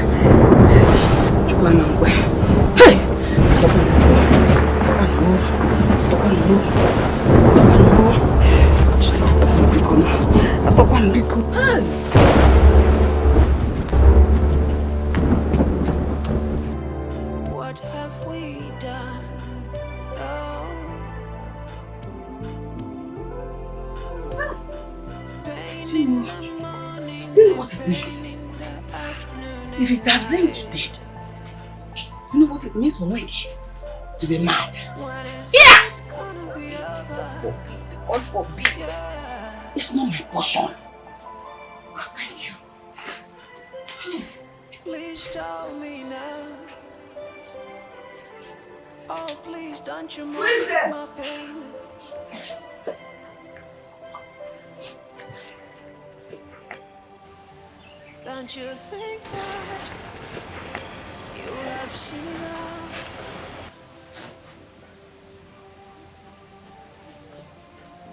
Hey! what have we done? Chino, you know what it means? If it had rained today, you know what it means for me to be mad? Yeah! God forbid. It's not my portion. Oh, thank you. Please tell me now. Oh, please don't you mind my pain. Don't you think that you have seen enough?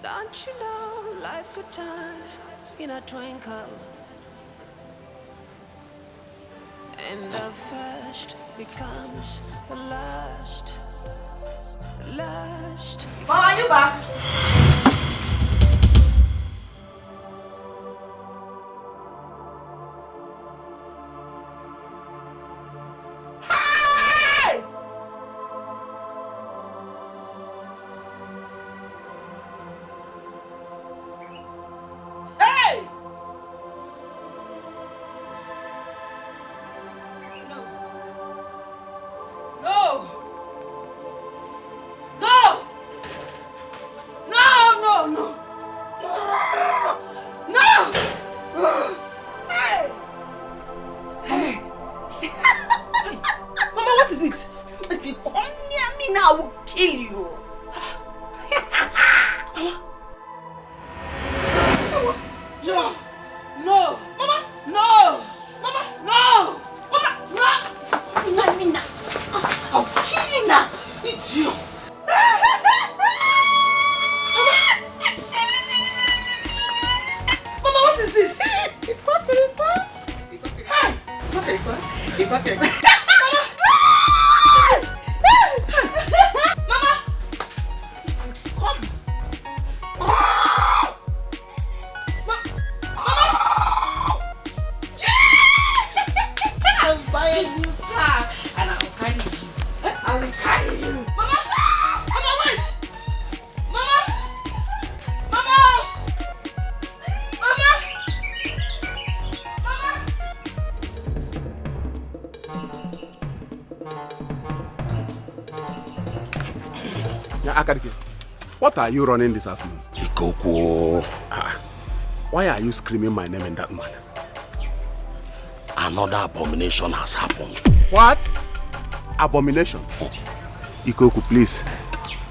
Don't you know life could turn in a twinkle? And the first becomes the last. Last. Mom, are you back? Hey! Hey! No. No! No! No, no, no! No! Hey! Hey! Mama, what is it? If you come near me now, I will kill you. No! No! Mama! No! Mama! No! Mama! No! Come near me now. I'll kill you now. It's you. Mama, what is this? Hey! Mama! Come! I'll buy a new car and I'll carry you. I will carry you. Mama! Mama, wait! Mama! Mama! Mama! Yeah, Akadike, what are you running this afternoon? Ikoko. Why are you screaming my name in that manner? Another abomination has happened. What? Abomination? Ikoku, please.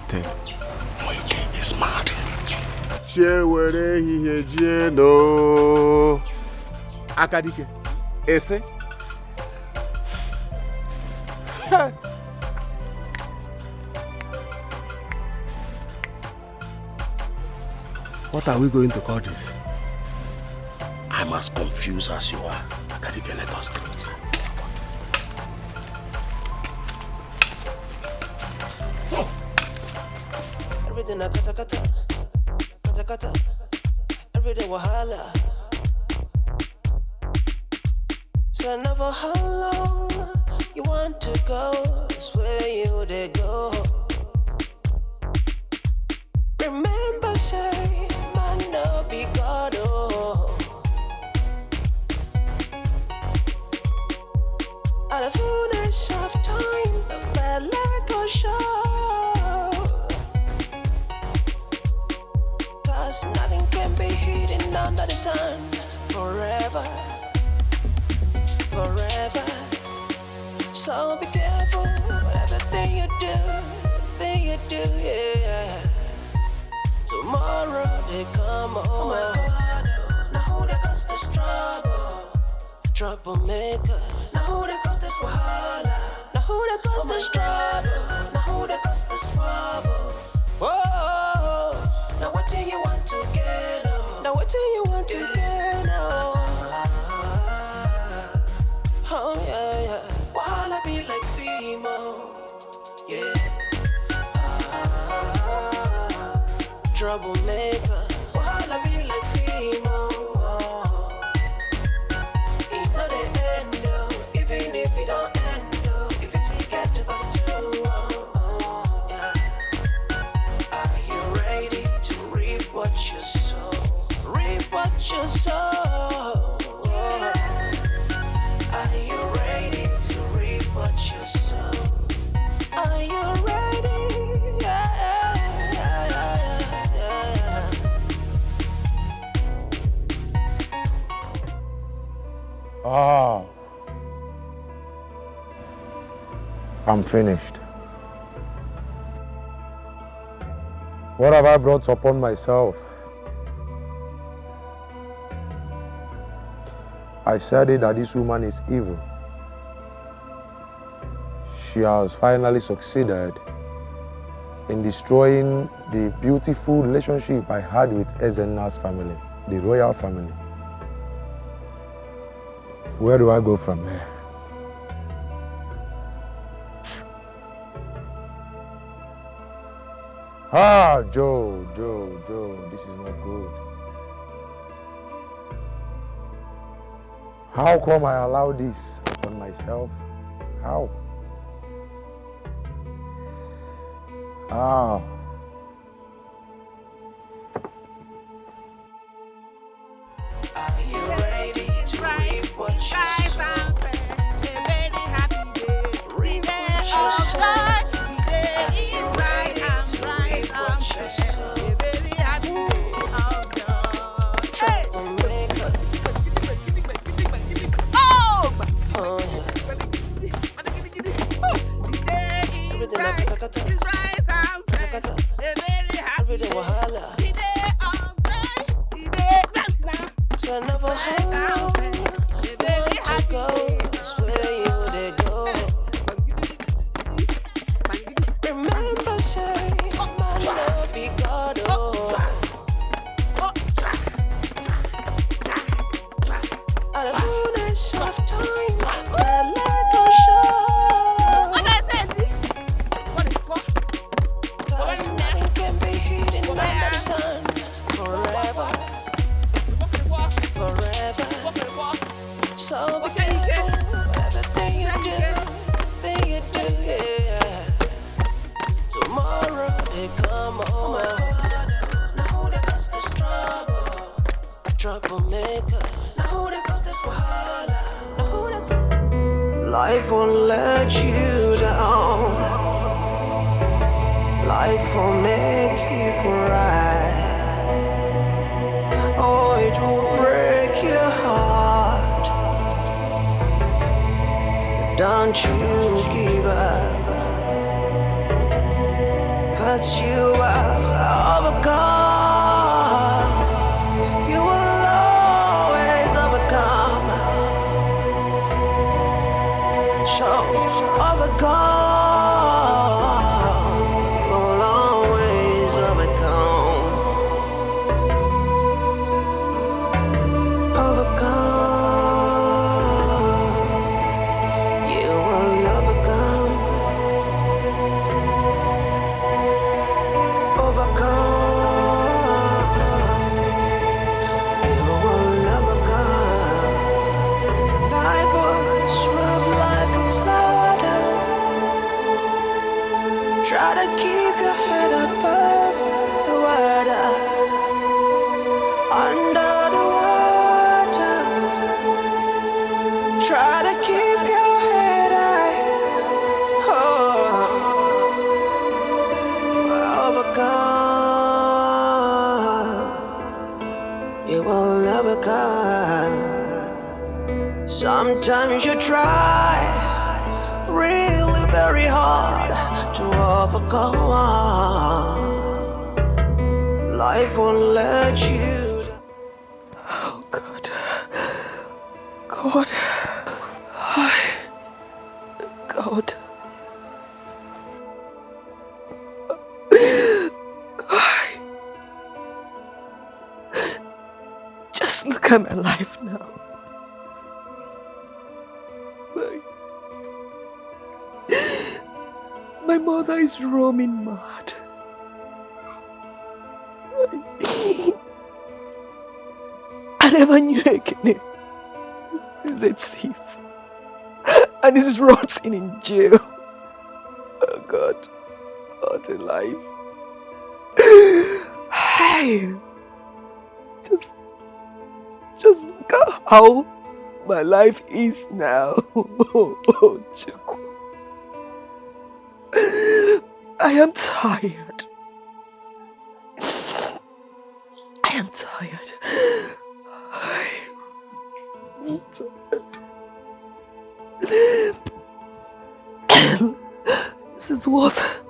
Tell me. Moike is mad. Chewere hihe no. Akadike, ese? What are we going to call this? I'm as confused as you are. Akadike, let us go. Everything I kata, every day wahala. So never how long you want to go, it's where you they go. Remember say, man no be God oh. At the fullness of time, the bad leg go show. Cause nothing can be hidden under the sun forever, forever. So be careful, whatever thing you do, yeah. Tomorrow they come home. Oh my God, now who they cause this trouble? Troublemaker. Now who they cause this wahala? Now who they cause this trouble? Now who they cause this trouble? Whoa, now what do you want to get? Now what do you want to get? Oh yeah, yeah. Wahala be like female, yeah. Troublemaker. Wahala be like female. It not the end though. Even if it don't end though. If it's get to pass through, yeah. Are you ready to reap what you sow? Reap what you sow. Are you ready to reap what you sow? Are you ready? Yeah. I'm finished. What have I brought upon myself? I said it that this woman is evil. She has finally succeeded in destroying the beautiful relationship I had with Ezenna's family, the royal family. Where do I go from here? Joe, this is not good. How come I allow this upon myself? How? Ah. Are you ready to reap what you sow? Reap what you sow. Are you ready to reap what you sow? Troublemaker. Oh, yeah. Everything like kata. Everything wahala. So never hold on. Want to go, that's where you would go. Remember, say, man, love be God, oh. At the fullness of time, that light will show. Cause nothing can be hidden under the sun forever. So be careful, everything you do, yeah. Tomorrow they come over. Now that cause there's troublemaker. Now that cause there's wahala. Now that life won't let you down. Life will make you cry. Oh, it will break your heart. Don't you give up, 'cause you are overcome. You will always overcome. So overcome. You will always overcome. Try to keep your head above the water, under the water. Try to keep your head high. Overcome. You will never come. Sometimes you try really very hard to overcome. Life won't let you. Oh God. God. Hi. God. Just look at my life now. My mother is roaming mad. I never knew Ekene is a thief and is rotting in jail. Oh God, what a life. Hey, just look at how my life is now. Oh, Chukwu. I am tired. I am tired. I'm tired. is what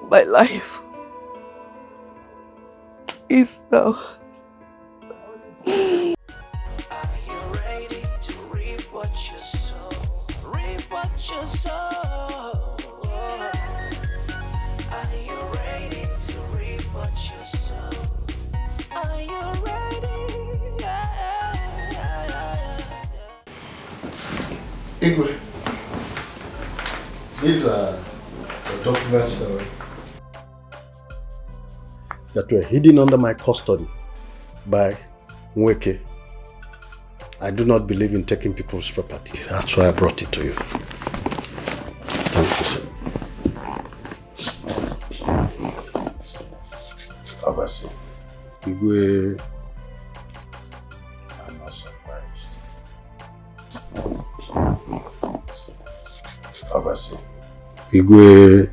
my life is now. Are you ready to reap what you sow? Reap what you sow. Are you ready to reap what you sow? Are you ready? Igwe, these are the documents that were hidden under my custody by Nweke. I do not believe in taking people's property. That's why I brought it to you. Thank you, sir. Obasi. Igwe, I'm not surprised. Obasi. Igwe,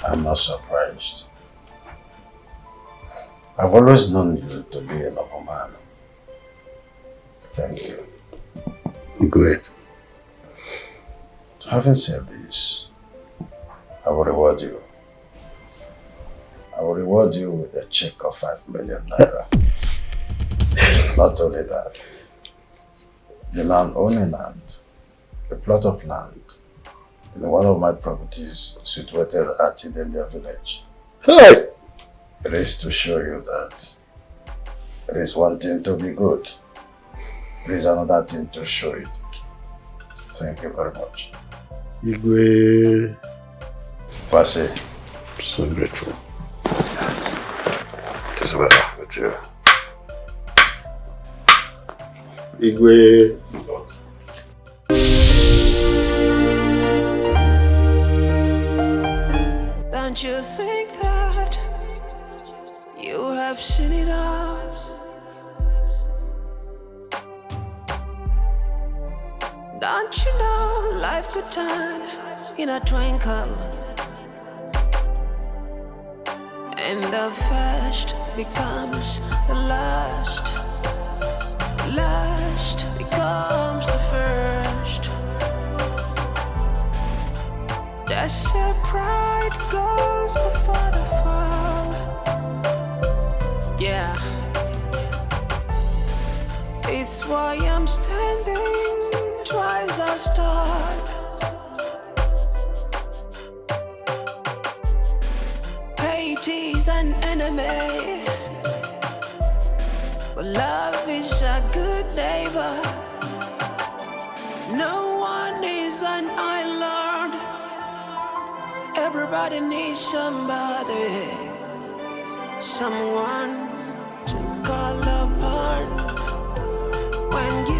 I'm not surprised. I've always known you to be a noble man. Thank you. Great. Having said this, I will reward you. I will reward you with a check of 5 million naira. Not only that, you now own a land, a plot of land, in one of my properties situated at Idembia village. Hey! It is to show you that it is one thing to be good. It is another thing to show it. Thank you very much. Igwe. Fasi. So grateful. It is well with you. Igwe. Don't you think that you have seen it all? Don't you know life could turn in a twinkle, and the first becomes the last, last becomes the first. They say pride goes before the fall. Yeah, it's why I'm standing twice as tall. Hate is an enemy, but love is a good neighbor. No one is an island. Everybody needs somebody, someone to call upon when you